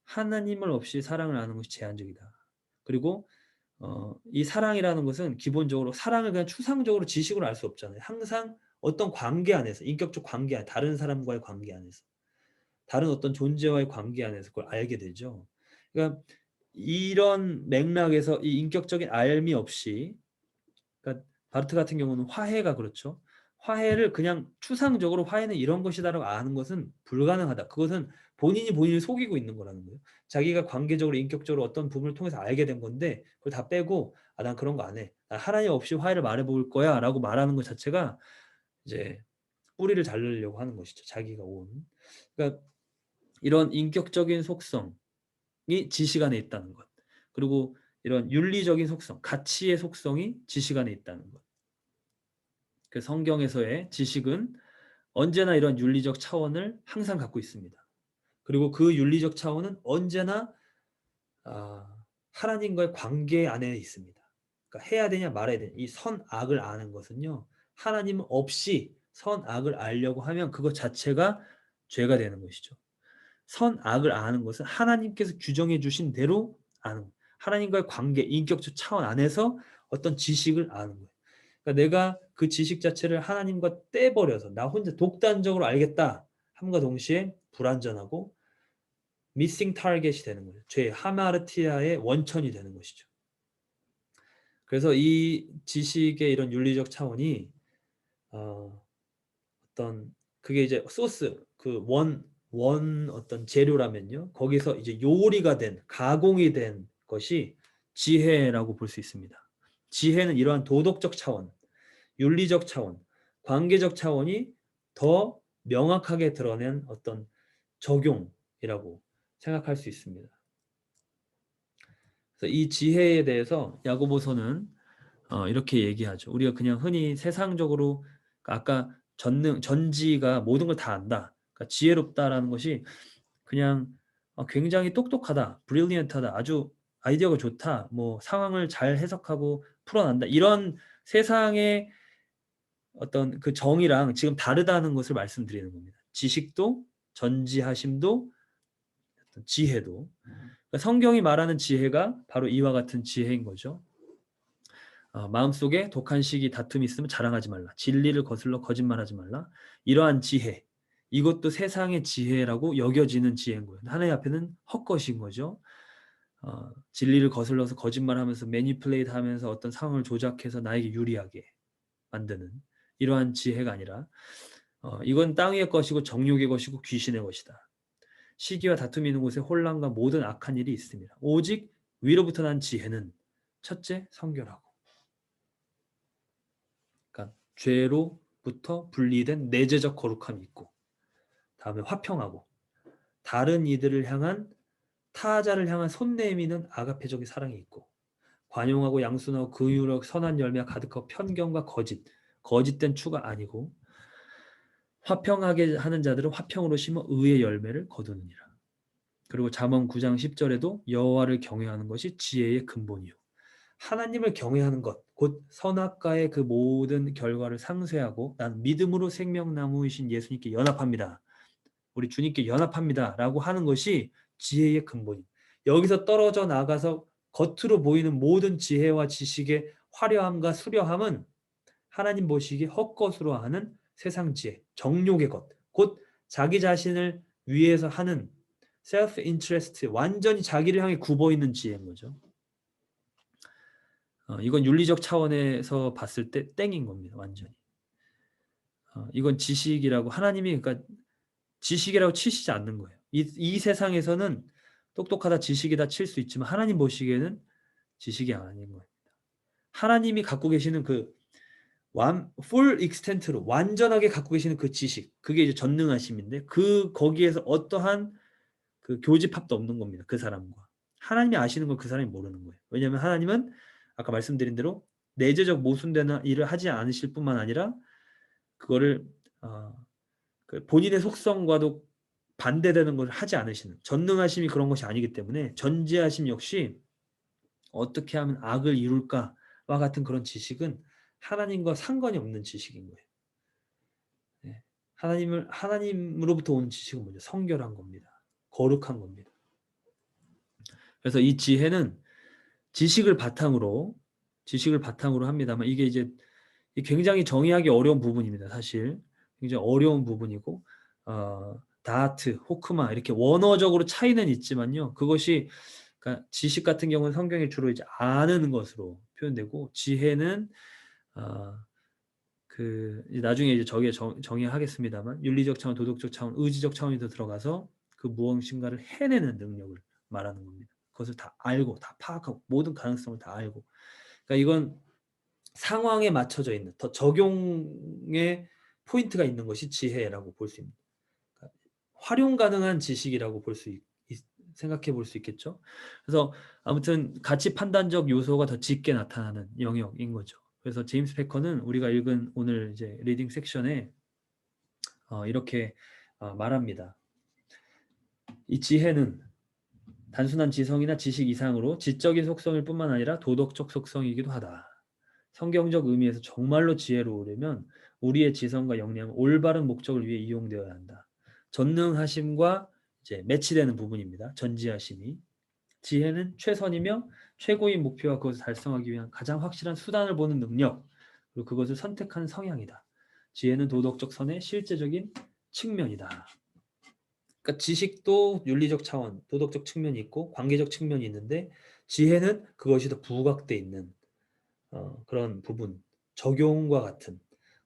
하나님을 없이 사랑을 아는 것이 제한적이다. 그리고 이 사랑이라는 것은 기본적으로 사랑을 그냥 추상적으로 지식으로 알 수 없잖아요. 항상 어떤 관계 안에서 인격적 관계 안에 다른 사람과의 관계 안에서 다른 어떤 존재와의 관계 안에서 그걸 알게 되죠. 그러니까 이런 맥락에서 이 인격적인 알미 없이 그러니까 바르트 같은 경우는 화해가 그렇죠. 화해를 그냥 추상적으로 화해는 이런 것이다라고 아는 것은 불가능하다. 그것은 본인이 본인을 속이고 있는 거라는 거예요. 자기가 관계적으로 인격적으로 어떤 부분을 통해서 알게 된 건데 그걸 다 빼고 난 그런 거 안 해. 난 하나님 없이 화해를 말해 볼 거야라고 말하는 것 자체가 이제 뿌리를 자르려고 하는 것이죠. 자기가 온. 그러니까 이런 인격적인 속성이 지식 안에 있다는 것. 그리고 이런 윤리적인 속성, 가치의 속성이 지식 안에 있다는 것. 그 성경에서의 지식은 언제나 이런 윤리적 차원을 항상 갖고 있습니다. 그리고 그 윤리적 차원은 언제나 하나님과의 관계 안에 있습니다. 그러니까 해야 되냐 말아야 되냐 이 선악을 아는 것은요. 하나님 없이 선악을 알려고 하면 그것 자체가 죄가 되는 것이죠. 선악을 아는 것은 하나님께서 규정해 주신 대로 아는 거예요. 하나님과의 관계, 인격적 차원 안에서 어떤 지식을 아는 거예요. 그러니까 내가 그 지식 자체를 하나님과 떼버려서 나 혼자 독단적으로 알겠다 함과 동시에 불완전하고 미싱 타겟이 되는 거죠. 죄 하마르티아의 원천이 되는 것이죠. 그래서 이 지식의 이런 윤리적 차원이 어떤 그게 이제 소스 그 원 어떤 재료라면요. 거기서 이제 요리가 된 가공이 된 것이 지혜라고 볼 수 있습니다. 지혜는 이러한 도덕적 차원, 윤리적 차원, 관계적 차원이 더 명확하게 드러낸 어떤 적용이라고 생각할 수 있습니다. 그래서 이 지혜에 대해서 야고보서는 이렇게 얘기하죠. 우리가 그냥 흔히 세상적으로 아까 전지가 모든 걸 다 안다. 그러니까 지혜롭다라는 것이 그냥 굉장히 똑똑하다, 브릴리언트하다, 아주 아이디어가 좋다, 뭐 상황을 잘 해석하고 풀어난다. 이런 세상의 어떤 그 정의랑 지금 다르다는 것을 말씀드리는 겁니다. 지식도 전지하심도 지혜도 그러니까 성경이 말하는 지혜가 바로 이와 같은 지혜인 거죠. 마음속에 독한 시기 다툼이 있으면 자랑하지 말라. 진리를 거슬러 거짓말하지 말라. 이러한 지혜 이것도 세상의 지혜라고 여겨지는 지혜인 거예요. 하나님 앞에는 헛것인 거죠. 진리를 거슬러서 거짓말하면서 매니플레이트 하면서 어떤 상황을 조작해서 나에게 유리하게 만드는 이러한 지혜가 아니라 이건 땅 위의 것이고 정욕의 것이고 귀신의 것이다. 시기와 다툼이 있는 곳에 혼란과 모든 악한 일이 있습니다. 오직 위로부터 난 지혜는 첫째 성결하고, 그러니까 죄로부터 분리된 내재적 거룩함이 있고, 다음에 화평하고, 다른 이들을 향한 타자를 향한 손내미는 아가페적인 사랑이 있고, 관용하고 양순하고 긍휼하고 선한 열매가 가득하고 편견과 거짓된 추가 아니고, 화평하게 하는 자들은 화평으로 심어 의의 열매를 거두느니라. 그리고 잠언 9장 10절에도 여호와를 경외하는 것이 지혜의 근본이요 하나님을 경외하는 것 곧 선악과의 그 모든 결과를 상쇄하고 난 믿음으로 생명나무이신 예수님께 연합합니다. 우리 주님께 연합합니다. 라고 하는 것이 지혜의 근본입니다. 여기서 떨어져 나가서 겉으로 보이는 모든 지혜와 지식의 화려함과 수려함은 하나님 보시기에 헛것으로 하는 세상 지혜, 정욕의 것, 곧 자기 자신을 위해서 하는 셀프 인트레스트, 완전히 자기를 향해 굽어 있는 지혜인 거죠. 이건 윤리적 차원에서 봤을 때 땡인 겁니다. 완전히. 이건 지식이라고 하나님이 그러니까 지식이라고 치시지 않는 거예요. 이 세상에서는 똑똑하다 지식이다 칠 수 있지만 하나님 보시기에는 지식이 아닌 겁니다. 하나님이 갖고 계시는 그 full extent로 완전하게 갖고 계시는 그 지식, 그게 이제 전능하심인데 거기에서 어떠한 그 교집합도 없는 겁니다. 그 사람과 하나님이 아시는 걸 그 사람이 모르는 거예요. 왜냐하면 하나님은 아까 말씀드린 대로 내재적 모순되는 일을 하지 않으실 뿐만 아니라 그거를 그 본인의 속성과도 반대되는 것을 하지 않으시는 전능하심이 그런 것이 아니기 때문에 전지하심 역시 어떻게 하면 악을 이룰까와 같은 그런 지식은 하나님과 상관이 없는 지식인 거예요. 네. 하나님으로부터 온 지식은 뭐죠? 성결한 겁니다. 거룩한 겁니다. 그래서 이 지혜는 지식을 바탕으로 합니다만 이게 이제 굉장히 정의하기 어려운 부분입니다. 사실 굉장히 어려운 부분이고 다트, 호크마 이렇게 원어적으로 차이는 있지만요. 그것이 그러니까 지식 같은 경우는 성경에 주로 이제 아는 것으로 표현되고 지혜는 그 나중에 이제 저게 정의하겠습니다만 윤리적 차원, 도덕적 차원, 의지적 차원이 더 들어가서 그 무엇인가를 해내는 능력을 말하는 겁니다. 그것을 다 알고 다 파악하고 모든 가능성을 다 알고 그러니까 이건 상황에 맞춰져 있는 더 적용의 포인트가 있는 것이 지혜라고 볼 수 있습니다. 그러니까 활용 가능한 지식이라고 생각해 볼 수 있겠죠. 그래서 아무튼 가치 판단적 요소가 더 짙게 나타나는 영역인 거죠. 그래서 제임스 패커는 우리가 읽은 오늘 이제 리딩 섹션에 이렇게 말합니다. 이 지혜는 단순한 지성이나 지식 이상으로 지적인 속성일 뿐만 아니라 도덕적 속성이기도 하다. 성경적 의미에서 정말로 지혜로우려면 우리의 지성과 역량은 올바른 목적을 위해 이용되어야 한다. 전능하심과 이제 매치되는 부분입니다. 전지하심이. 지혜는 최선이며 최고의 목표와 그것을 달성하기 위한 가장 확실한 수단을 보는 능력, 그리고 그것을 선택하는 성향이다. 지혜는 도덕적 선의 실제적인 측면이다. 그러니까 지식도 윤리적 차원, 도덕적 측면이 있고 관계적 측면이 있는데 지혜는 그것이 더 부각돼 있는 그런 부분, 적용과 같은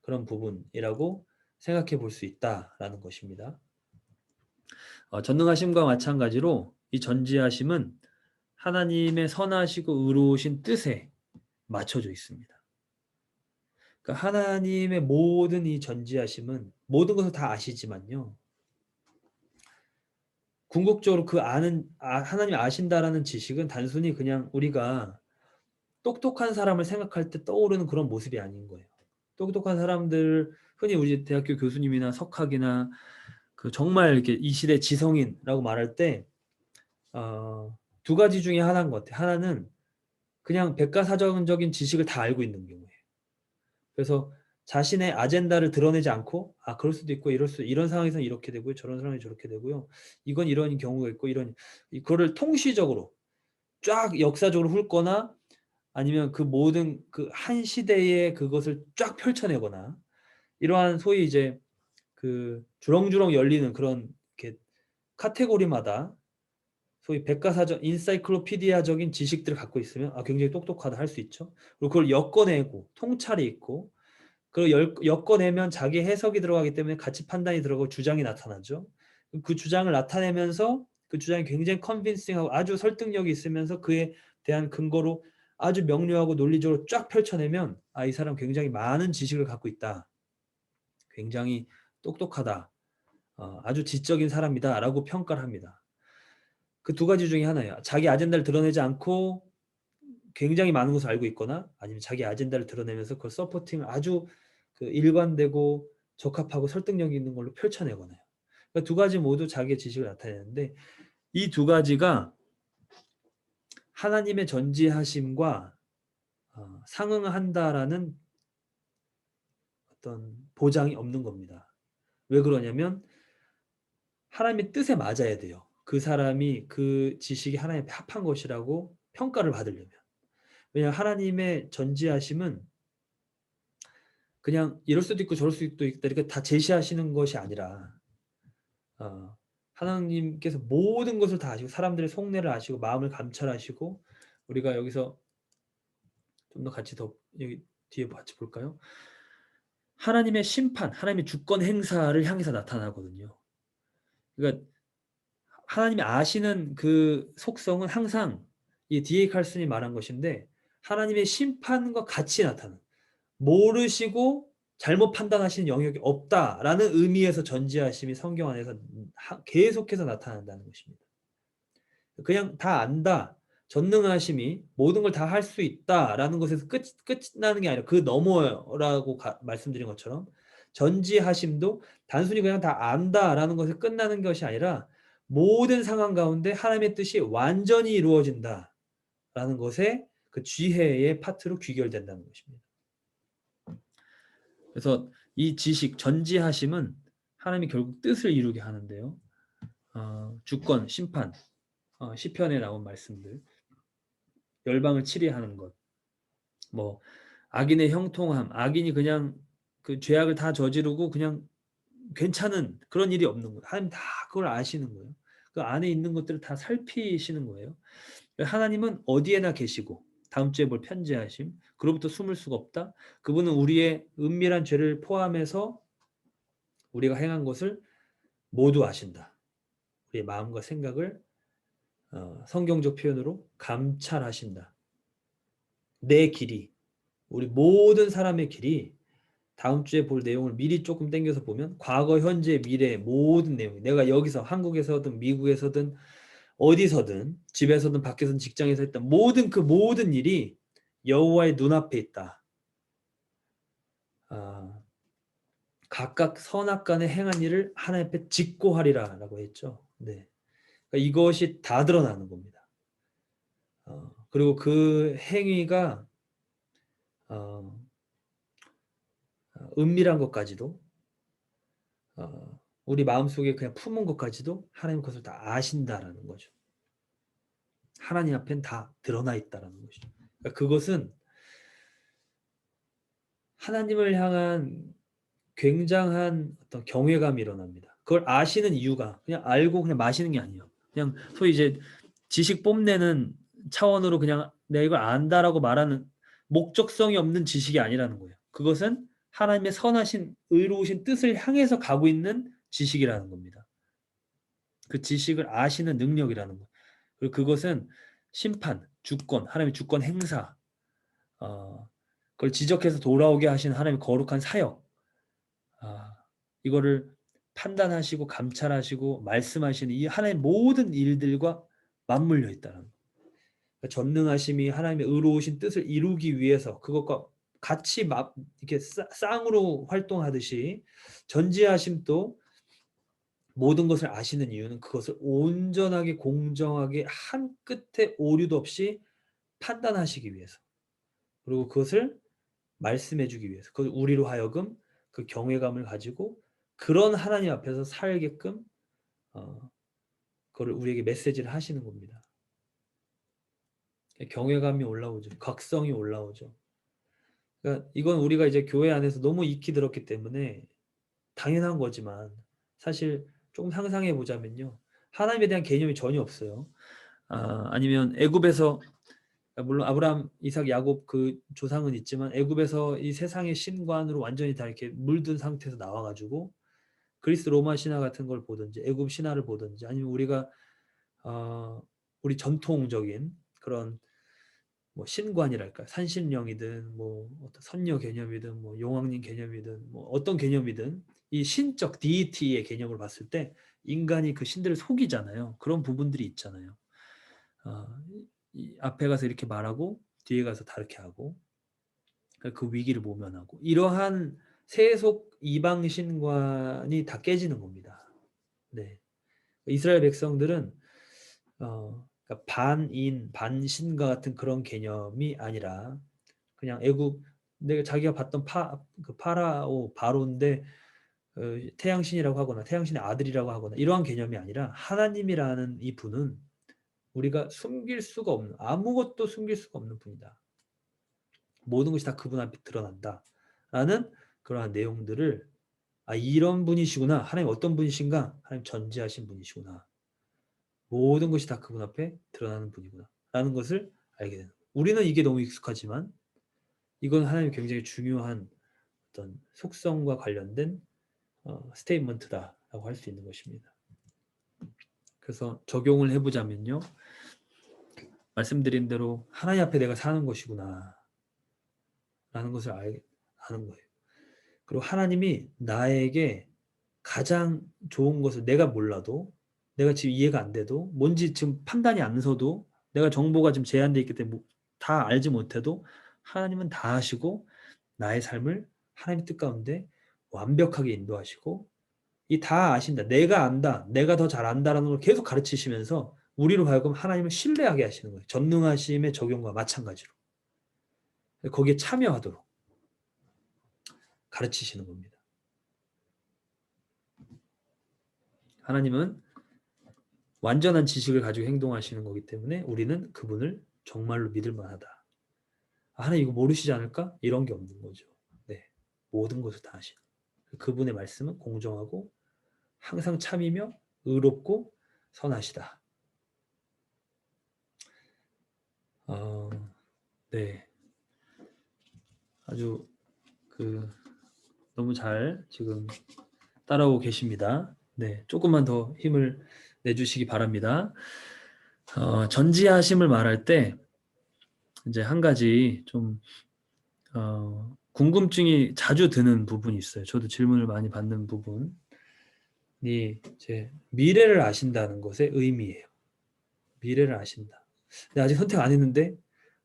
그런 부분이라고 생각해 볼 수 있다라는 것입니다. 전능하심과 마찬가지로 이 전지하심은 하나님의 선하시고 의로우신 뜻에 맞춰져 있습니다. 그러니까 하나님의 모든 이 전지하심은 모든 것을 다 아시지만요. 궁극적으로 그 하나님이 아신다라는 지식은 단순히 그냥 우리가 똑똑한 사람을 생각할 때 떠오르는 그런 모습이 아닌 거예요. 똑똑한 사람들 흔히 우리 대학교 교수님이나 석학이나 그 정말 이렇게 이 시대 지성인라고 말할 때 두 가지 중에 하나인 것 같아요. 하나는 그냥 백과사전적인 지식을 다 알고 있는 경우예요. 그래서 자신의 아젠다를 드러내지 않고 그럴 수도 있고 이런 상황에서는 이렇게 되고요. 저런 상황이 저렇게 되고요. 이건 이런 경우가 있고 이거를 통시적으로 쫙 역사적으로 훑거나 아니면 그 모든 그 한 시대의 그것을 쫙 펼쳐내거나 이러한 소위 이제 그 주렁주렁 열리는 그런 이렇게 카테고리마다 소위 백과사전, 인사이클로피디아적인 지식들을 갖고 있으면 굉장히 똑똑하다 할 수 있죠. 그리고 그걸 엮어내고 통찰이 있고, 그리고 엮어내면 자기 해석이 들어가기 때문에 가치 판단이 들어가고 주장이 나타나죠. 그 주장을 나타내면서 그 주장이 굉장히 컨빈싱하고 아주 설득력이 있으면서 그에 대한 근거로 아주 명료하고 논리적으로 쫙 펼쳐내면 이 사람 굉장히 많은 지식을 갖고 있다. 굉장히 똑똑하다. 아주 지적인 사람이다라고 평가를 합니다. 그 두 가지 중에 하나예요. 자기 아젠다를 드러내지 않고 굉장히 많은 것을 알고 있거나, 아니면 자기 아젠다를 드러내면서 그걸 서포팅을 아주 그 일관되고 적합하고 설득력 있는 걸로 펼쳐내거나요. 그러니까 두 가지 모두 자기의 지식을 나타내는데, 이 두 가지가 하나님의 전지하심과 상응한다라는 어떤 보장이 없는 겁니다. 왜 그러냐면 하나님의 뜻에 맞아야 돼요. 그 사람이 그 지식이 하나님 앞에 합한 것이라고 평가를 받으려면. 왜냐하면 하나님의 전지하심은 그냥 이럴 수도 있고 저럴 수도 있다 이렇게 다 제시하시는 것이 아니라, 하나님께서 모든 것을 다 아시고 사람들의 속내를 아시고 마음을 감찰하시고, 우리가 여기서 좀 더 같이 더 여기 뒤에 같이 볼까요? 하나님의 심판, 하나님의 주권 행사를 향해서 나타나거든요. 그러니까 하나님이 아시는 그 속성은 항상 이 D.A. 칼슨이 말한 것인데, 하나님의 심판과 같이 나타나는, 모르시고 잘못 판단하시는 영역이 없다라는 의미에서 전지하심이 성경 안에서 계속해서 나타난다는 것입니다. 그냥 다 안다, 전능하심이 모든 걸 다 할 수 있다라는 것에서 끝나는 게 아니라 그 너머라고 말씀드린 것처럼, 전지하심도 단순히 그냥 다 안다라는 것에 끝나는 것이 아니라 모든 상황 가운데 하나님의 뜻이 완전히 이루어진다라는 것에 그 지혜의 파트로 귀결된다는 것입니다. 그래서 이 지식, 전지하심은 하나님이 결국 뜻을 이루게 하는데요. 주권, 심판, 시편에 나온 말씀들, 열방을 치리하는 것, 뭐 악인의 형통함, 악인이 그냥 그 죄악을 다 저지르고 그냥 괜찮은 그런 일이 없는 거예요. 하나님 다 그걸 아시는 거예요. 그 안에 있는 것들을 다 살피시는 거예요. 하나님은 어디에나 계시고, 다음 주에 볼 편지하심, 그로부터 숨을 수가 없다. 그분은 우리의 은밀한 죄를 포함해서 우리가 행한 것을 모두 아신다. 우리의 마음과 생각을 성경적 표현으로 감찰하신다. 내 길이, 우리 모든 사람의 길이, 다음 주에 볼 내용을 미리 조금 당겨서 보면 과거, 현재, 미래 모든 내용, 내가 여기서 한국에서든 미국에서든 어디서든 집에서든 밖에서든 직장에서 했던 모든 일이 여호와의 눈앞에 있다. 각각 선악간에 행한 일을 하나님 앞에 직고하리라라고 했죠. 네. 그러니까 이것이 다 드러나는 겁니다. 그리고 그 행위가 은밀한 것까지도, 우리 마음속에 그냥 품은 것까지도 하나님 그것을 다 아신다라는 거죠. 하나님 앞엔 다 드러나 있다라는 것이죠. 그러니까 그것은 하나님을 향한 굉장한 어떤 경외감이 일어납니다. 그걸 아시는 이유가 그냥 알고 그냥 마시는 게 아니에요. 그냥 소위 이제 지식 뽐내는 차원으로 그냥 내가 이걸 안다라고 말하는 목적성이 없는 지식이 아니라는 거예요. 그것은 하나님의 선하신 의로우신 뜻을 향해서 가고 있는 지식이라는 겁니다. 그 지식을 아시는 능력이라는 거예요. 그리고 그것은 심판, 주권, 하나님의 주권 행사, 그걸 지적해서 돌아오게 하시는 하나님의 거룩한 사역, 이거를 판단하시고 감찰하시고 말씀하시는 이 하나님의 모든 일들과 맞물려 있다는 거예요. 그러니까 전능하심이 하나님의 의로우신 뜻을 이루기 위해서 그것과 같이 이렇게 쌍으로 활동하듯이, 전지하심도 모든 것을 아시는 이유는 그것을 온전하게 공정하게 한 끝에 오류도 없이 판단하시기 위해서, 그리고 그것을 말씀해 주기 위해서, 그걸 우리로 하여금 그 경외감을 가지고 그런 하나님 앞에서 살게끔 그걸 우리에게 메시지를 하시는 겁니다. 경외감이 올라오죠. 각성이 올라오죠. 그러니까 이건 우리가 이제 교회 안에서 너무 익히 들었기 때문에 당연한 거지만, 사실 조금 상상해 보자면요. 하나님에 대한 개념이 전혀 없어요. 아니면 애굽에서, 물론 아브라함, 이삭, 야곱 그 조상은 있지만 애굽에서 이 세상의 신관으로 완전히 다 이렇게 물든 상태에서 나와가지고 그리스 로마 신화 같은 걸 보든지 애굽 신화를 보든지 아니면 우리가 우리 전통적인 그런 뭐 신관이랄까 산신령이든 뭐 어떤 선녀 개념이든 뭐 용왕님 개념이든 뭐 어떤 개념이든 이 신적 디이티의 개념을 봤을 때 인간이 그 신들을 속이잖아요. 그런 부분들이 있잖아요. 어, 이 앞에 가서 이렇게 말하고 뒤에 가서 다르게 하고 그 위기를 모면하고 이러한 세속 이방 신관이 다 깨지는 겁니다. 네. 이스라엘 백성들은 그러니까 반인 반신과 같은 그런 개념이 아니라 그냥 애굽 내가 자기가 봤던 그 파라오 바로인데 태양신이라고 하거나 태양신의 아들이라고 하거나 이러한 개념이 아니라 하나님이라는 이 분은 우리가 숨길 수가 없는 아무것도 숨길 수가 없는 분이다. 모든 것이 다 그분 앞에 드러난다. 라는 그러한 내용들을 이런 분이시구나. 하나님 어떤 분이신가? 하나님 전지하신 분이시구나. 모든 것이 다 그분 앞에 드러나는 분이구나. 라는 것을 알게 되는 거예요. 우리는 이게 너무 익숙하지만 이건 하나님 굉장히 중요한 어떤 속성과 관련된 스테이트먼트다라고 할 수 있는 것입니다. 그래서 적용을 해보자면요. 말씀드린 대로 하나님 앞에 내가 사는 것이구나 라는 것을 아는 거예요. 그리고 하나님이 나에게 가장 좋은 것을 내가 몰라도 내가 지금 이해가 안 돼도 뭔지 지금 판단이 안 서도 내가 정보가 지금 제한되어 있기 때문에 다 알지 못해도 하나님은 다 하시고 나의 삶을 하나님의 뜻 가운데 완벽하게 인도하시고 이 다 아신다. 내가 안다. 내가 더 잘 안다라는 걸 계속 가르치시면서 우리로 하여금 하나님을 신뢰하게 하시는 거예요. 전능하심의 적용과 마찬가지로. 거기에 참여하도록 가르치시는 겁니다. 하나님은 완전한 지식을 가지고 행동하시는 거기 때문에 우리는 그분을 정말로 믿을 만하다. 하나님 이거 모르시지 않을까? 이런 게 없는 거죠. 네, 모든 것을 다 하시는. 그분의 말씀은 공정하고 항상 참이며 의롭고 선하시다. 네, 아주 너무 잘 지금 따라오고 계십니다. 네, 조금만 더 힘을 내주시기 바랍니다. 전지하심을 말할 때 이제 한 가지 좀 궁금증이 자주 드는 부분이 있어요. 저도 질문을 많이 받는 부분이 이제 미래를 아신다는 것의 의미예요. 미래를 아신다. 근데 아직 선택 안 했는데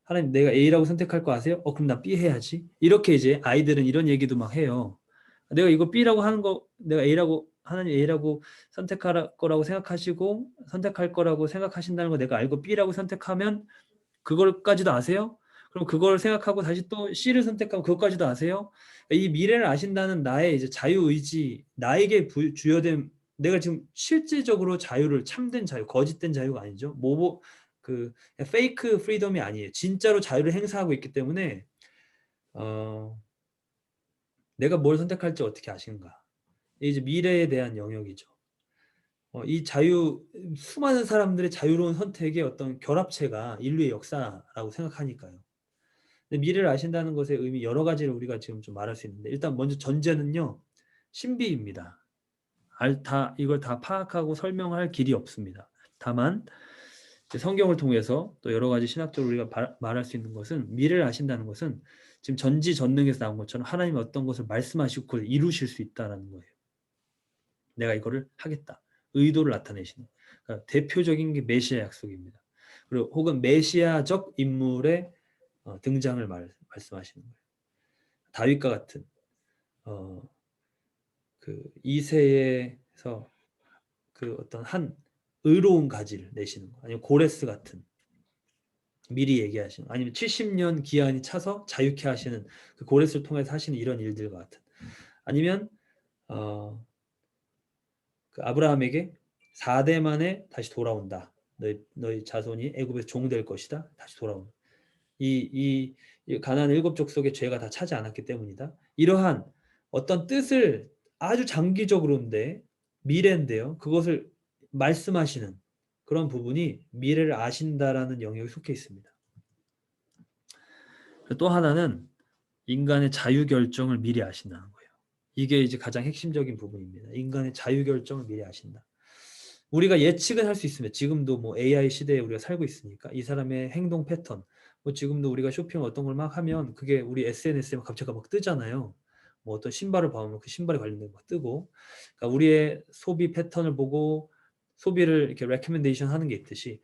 하나님 내가 A라고 선택할 거 아세요? 그럼 나 B 해야지. 이렇게 이제 아이들은 이런 얘기도 막 해요. 내가 이거 B라고 하는 거 내가 A라고 하나님 A라고 선택할 거라고 생각하시고 선택할 거라고 생각하신다는 거 내가 알고 B라고 선택하면 그걸까지도 아세요? 그럼 그걸 생각하고 다시 또 C를 선택하면 그것까지도 아세요? 이 미래를 아신다는 나의 이제 자유의지, 나에게 주어된 내가 지금 실질적으로 자유를 참된 자유, 거짓된 자유가 아니죠. 그 페이크 프리덤이 아니에요. 진짜로 자유를 행사하고 있기 때문에 내가 뭘 선택할지 어떻게 아시는가? 이제 미래에 대한 영역이죠. 이 수많은 사람들의 자유로운 선택의 어떤 결합체가 인류의 역사라고 생각하니까요. 근데 미래를 아신다는 것의 의미 여러 가지를 우리가 지금 좀 말할 수 있는데 일단 먼저 전제는요. 신비입니다. 이걸 다 파악하고 설명할 길이 없습니다. 다만 성경을 통해서 또 여러 가지 신학적으로 우리가 말할 수 있는 것은 미래를 아신다는 것은 지금 전지전능에서 나온 것처럼 하나님이 어떤 것을 말씀하시고 그걸 이루실 수 있다는 거예요. 내가 이거를 하겠다. 의도를 나타내시는. 그러니까 대표적인 게 메시아 약속입니다. 그리고 혹은 메시아적 인물의 등장을 말씀하시는 거예요. 다윗과 같은 그 이새에서 그 어떤 한 의로운 가지를 내시는 거. 아니면 고레스 같은 미리 얘기하시는 거. 아니면 70년 기한이 차서 자유케 하시는 그 고레스를 통해서 하시는 이런 일들과 같은. 아니면 그 아브라함에게 4대 만에 다시 돌아온다. 너희 자손이 애굽에서 종될 것이다. 다시 돌아온다. 이 가나안 7족속의 죄가 다 차지 않았기 때문이다. 이러한 어떤 뜻을 아주 장기적으로인데 미래인데요. 그것을 말씀하시는 그런 부분이 미래를 아신다라는 영역에 속해 있습니다. 또 하나는 인간의 자유결정을 미리 아신다는 거예요. 이게 이제 가장 핵심적인 부분입니다. 인간의 자유결정을 미리 아신다. 우리가 예측은 할 수 있습니다. 지금도 뭐 AI 시대에 우리가 살고 있으니까 이 사람의 행동 패턴, 뭐 지금도 우리가 쇼핑 어떤 걸 막 하면 그게 우리 SNS에 갑자기 막 뜨잖아요. 뭐 어떤 신발을 봐오면 그 신발에 관련된 거 뜨고, 그러니까 우리의 소비 패턴을 보고 소비를 이렇게 레커멘데이션 하는 게 있듯이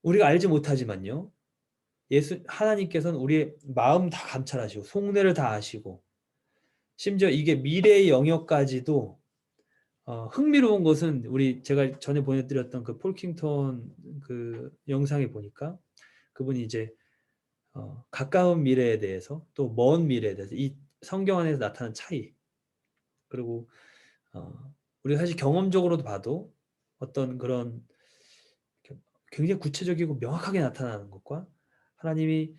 우리가 알지 못하지만요. 하나님께서는 우리의 마음 다 감찰하시고 속내를 다 아시고 심지어 이게 미래의 영역까지도 흥미로운 것은 제가 전에 보내드렸던 그 폴킹턴 그 영상에 보니까 그분이 이제 가까운 미래에 대해서 또 먼 미래에 대해서 이 성경 안에서 나타난 차이 그리고 우리가 사실 경험적으로도 봐도 어떤 그런 굉장히 구체적이고 명확하게 나타나는 것과 하나님이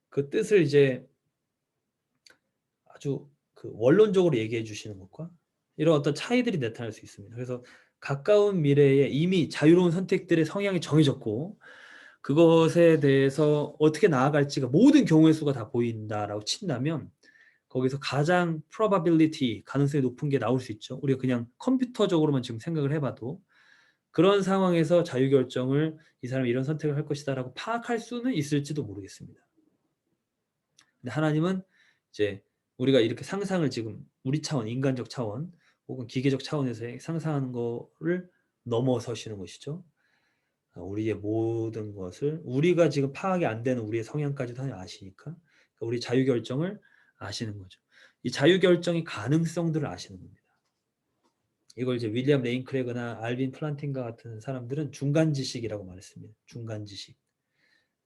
그 뜻을 이제 아주 그 원론적으로 얘기해 주시는 것과 이런 어떤 차이들이 나타날 수 있습니다. 그래서 가까운 미래에 이미 자유로운 선택들의 성향이 정해졌고 그것에 대해서 어떻게 나아갈지가 모든 경우의 수가 다 보인다라고 친다면 거기서 가장 probability, 가능성이 높은 게 나올 수 있죠. 우리가 그냥 컴퓨터적으로만 지금 생각을 해봐도 그런 상황에서 자유결정을 이 사람이 이런 선택을 할 것이다 라고 파악할 수는 있을지도 모르겠습니다. 근데 하나님은 이제 우리가 이렇게 상상을 지금 우리 차원, 인간적 차원 혹은 기계적 차원에서 상상하는 거를 넘어서시는 것이죠. 우리의 모든 것을 우리가 지금 파악이 안 되는 우리의 성향까지도 하나님 아시니까 그러니까 우리 자유결정을 아시는 거죠. 이 자유결정의 가능성들을 아시는 겁니다. 이걸 이제 윌리엄 레인 크레거나 알빈 플란팅과 같은 사람들은 중간지식이라고 말했습니다. 중간지식.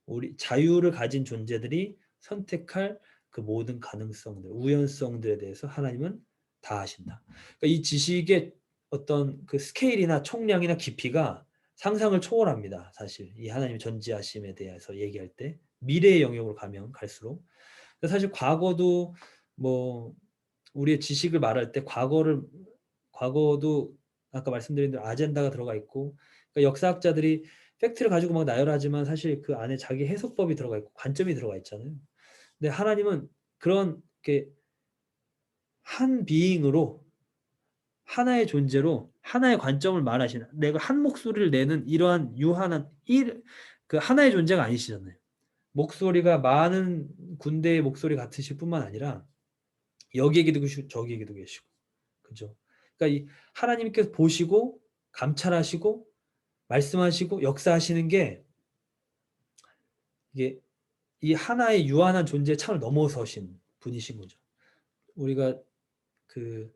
우리 자유를 가진 존재들이 선택할 그 모든 가능성들, 우연성들에 대해서 하나님은 다 아신다. 그러니까 이 지식의 어떤 그 스케일이나 총량이나 깊이가 상상을 초월합니다. 사실 이 하나님의 전지하심에 대해서 얘기할 때 미래의 영역으로 가면 갈수록 사실 과거도 뭐 우리의 지식을 말할 때 과거도 아까 말씀드린 대로 아젠다가 들어가 있고 그러니까 역사학자들이 팩트를 가지고 막 나열하지만 사실 그 안에 자기 해석법이 들어가 있고 관점이 들어가 있잖아요. 근데 하나님은 그런 게 한 비잉으로 하나의 존재로 하나의 관점을 말하시는 내가 한 목소리를 내는 이러한 유한한 그 하나의 존재가 아니시잖아요. 목소리가 많은 군대의 목소리 같으실 뿐만 아니라 여기 얘기도 계시고 저기 얘기도 계시고 그죠? 그러니까 이 하나님께서 보시고 감찰하시고 말씀하시고 역사하시는 게 이게 이 하나의 유한한 존재의 차원을 넘어서신 분이신 거죠. 우리가 그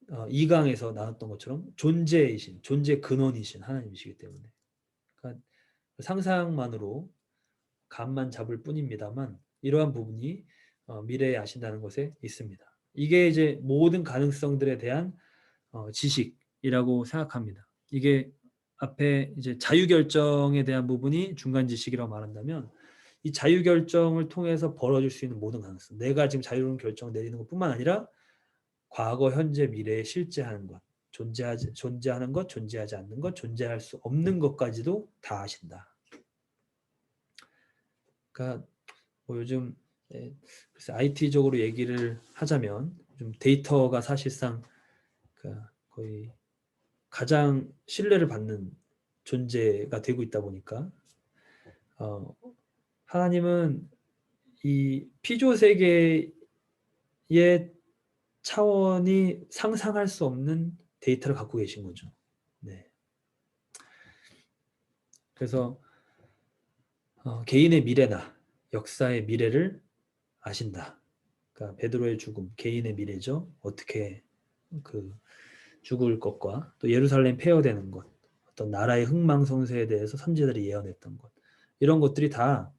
2강에서 나눴던 것처럼 존재이신 존재 근원이신 하나님이시기 때문에 그러니까 상상만으로 감만 잡을 뿐입니다만 이러한 부분이 미래에 아신다는 것에 있습니다. 이게 이제 모든 가능성들에 대한 지식이라고 생각합니다. 이게 앞에 이제 자유결정에 대한 부분이 중간 지식이라고 말한다면 이 자유결정을 통해서 벌어질 수 있는 모든 가능성 내가 지금 자유로운 결정을 내리는 것뿐만 아니라 과거, 현재, 미래에 실제하는 것 존재하는 것, 존재하지 않는 것, 존재할 수 없는 것까지도 다 아신다. 그러니까 뭐 요즘 그래서 IT적으로 얘기를 하자면 좀 데이터가 사실상 그러니까 거의 가장 신뢰를 받는 존재가 되고 있다 보니까 하나님은 이 피조 세계의 차원이 상상할 수 없는 데이터를 갖고 계신 거죠. 네. 그래서 개인의 미래나 역사의 미래를 아신다. 그러니까 베드로의 죽음, 개인의 미래죠. 어떻게 그 죽을 것과 또 예루살렘 폐허되는 것, 어떤 나라의 흥망성쇠에 대해서 선지자들이 예언했던 것, 이런 것들이 다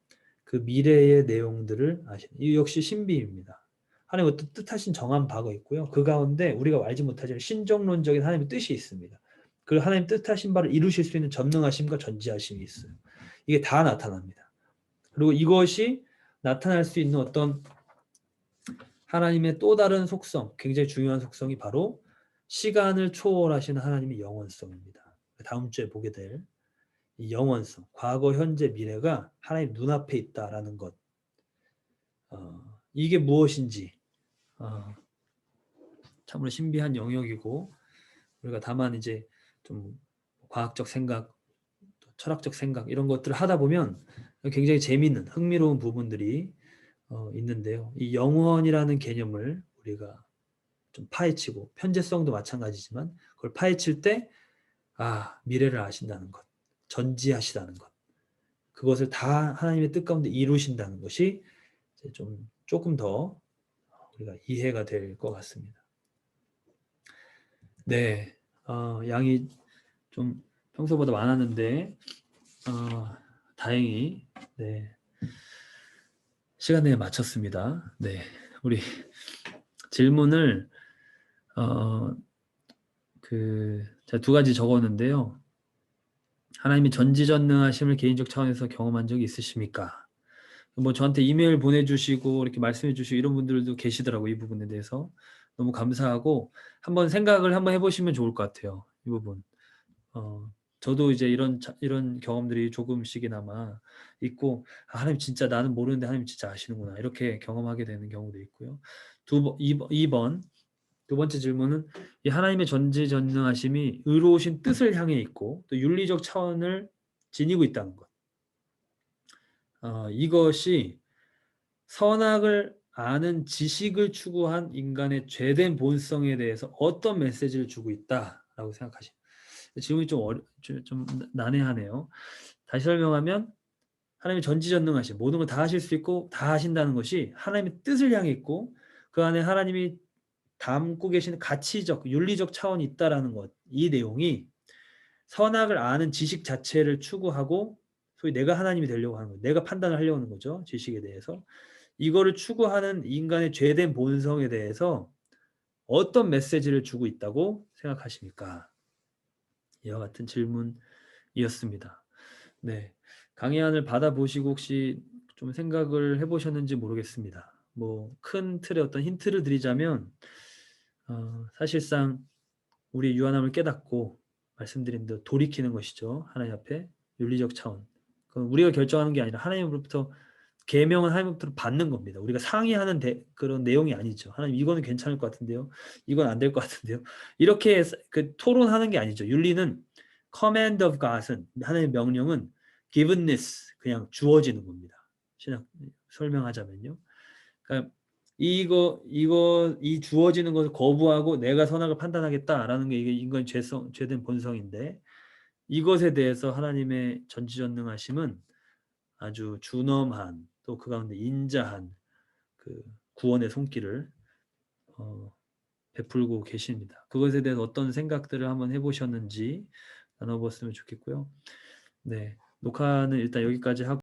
그 미래의 내용들을 아시는. 이 역시 신비입니다. 하나님 어떤 뜻하신 정한 바가 있고요. 그 가운데 우리가 알지 못하지만 신정론적인 하나님의 뜻이 있습니다. 그 하나님 뜻하신 바를 이루실 수 있는 전능하심과 전지하심이 있어요. 이게 다 나타납니다. 그리고 이것이 나타날 수 있는 어떤 하나님의 또 다른 속성, 굉장히 중요한 속성이 바로 시간을 초월하시는 하나님의 영원성입니다. 다음 주에 보게 될 이 영원성, 과거, 현재, 미래가 하나님 눈앞에 있다라는 것. 이게 무엇인지 참으로 신비한 영역이고, 우리가 다만 이제 좀 과학적 생각, 철학적 생각 이런 것들을 하다 보면 굉장히 재미있는 흥미로운 부분들이 있는데요. 이 영원이라는 개념을 우리가 좀 파헤치고, 현재성도 마찬가지지만 그걸 파헤칠 때 미래를 아신다는 것, 전지하시다는 것, 그것을 다 하나님의 뜻 가운데 이루신다는 것이 이제 조금 더 우리가 이해가 될 것 같습니다. 네, 양이 좀 평소보다 많았는데 다행히 네, 시간 내에 마쳤습니다. 네, 우리 질문을 제가 두 가지 적었는데요. 하나님이 전지전능하심을 개인적 차원에서 경험한 적이 있으십니까? 뭐 저한테 이메일 보내주시고 이렇게 말씀해주시고 이런 분들도 계시더라고. 이 부분에 대해서 너무 감사하고 한번 생각을 한번 해보시면 좋을 것 같아요. 이 부분. 저도 이제 이런 경험들이 조금씩이나마 있고, 하나님 진짜 나는 모르는데 하나님 진짜 아시는구나, 이렇게 경험하게 되는 경우도 있고요. 2번 두 번째 질문은 이 하나님의 전지전능하심이 의로우신 뜻을 향해 있고 또 윤리적 차원을 지니고 있다는 것. 이것이 선악을 아는 지식을 추구한 인간의 죄된 본성에 대해서 어떤 메시지를 주고 있다라고 생각하십니까? 질문이 좀 난해하네요. 다시 설명하면 하나님의 전지전능하심, 모든 걸 다 하실 수 있고 다 하신다는 것이 하나님의 뜻을 향해 있고 그 안에 하나님이 담고 계시는 가치적, 윤리적 차원이 있다라는 것. 이 내용이 선악을 아는 지식 자체를 추구하고 소위 내가 하나님이 되려고 하는 거예요. 내가 판단을 하려고 하는 거죠. 지식에 대해서. 이거를 추구하는 인간의 죄된 본성에 대해서 어떤 메시지를 주고 있다고 생각하십니까? 이와 같은 질문이었습니다. 네, 강의안을 받아보시고 혹시 좀 생각을 해보셨는지 모르겠습니다. 뭐 큰 틀의 어떤 힌트를 드리자면 사실상 우리의 유한함을 깨닫고 말씀드린 대로 돌이키는 것이죠. 하나님 앞에 윤리적 차원. 그건 우리가 결정하는 게 아니라 하나님으로부터 계명은 하나님으로부터 받는 겁니다. 우리가 상의하는 그런 내용이 아니죠. 하나님 이거는 괜찮을 것 같은데요. 이건 안 될 것 같은데요. 이렇게 토론하는 게 아니죠. 윤리는 command of God은 하나님의 명령은 givenness 그냥 주어지는 겁니다. 신학 설명하자면요. 그러니까 이 주어지는 것을 거부하고 내가 선악을 판단하겠다라는 게 이게 인간의 죄된 본성인데, 이것에 대해서 하나님의 전지전능하심은 아주 준엄한 또 그 가운데 인자한 그 구원의 손길을 베풀고 계십니다. 그것에 대해서 어떤 생각들을 한번 해보셨는지 나눠봤으면 좋겠고요. 네, 녹화는 일단 여기까지 하고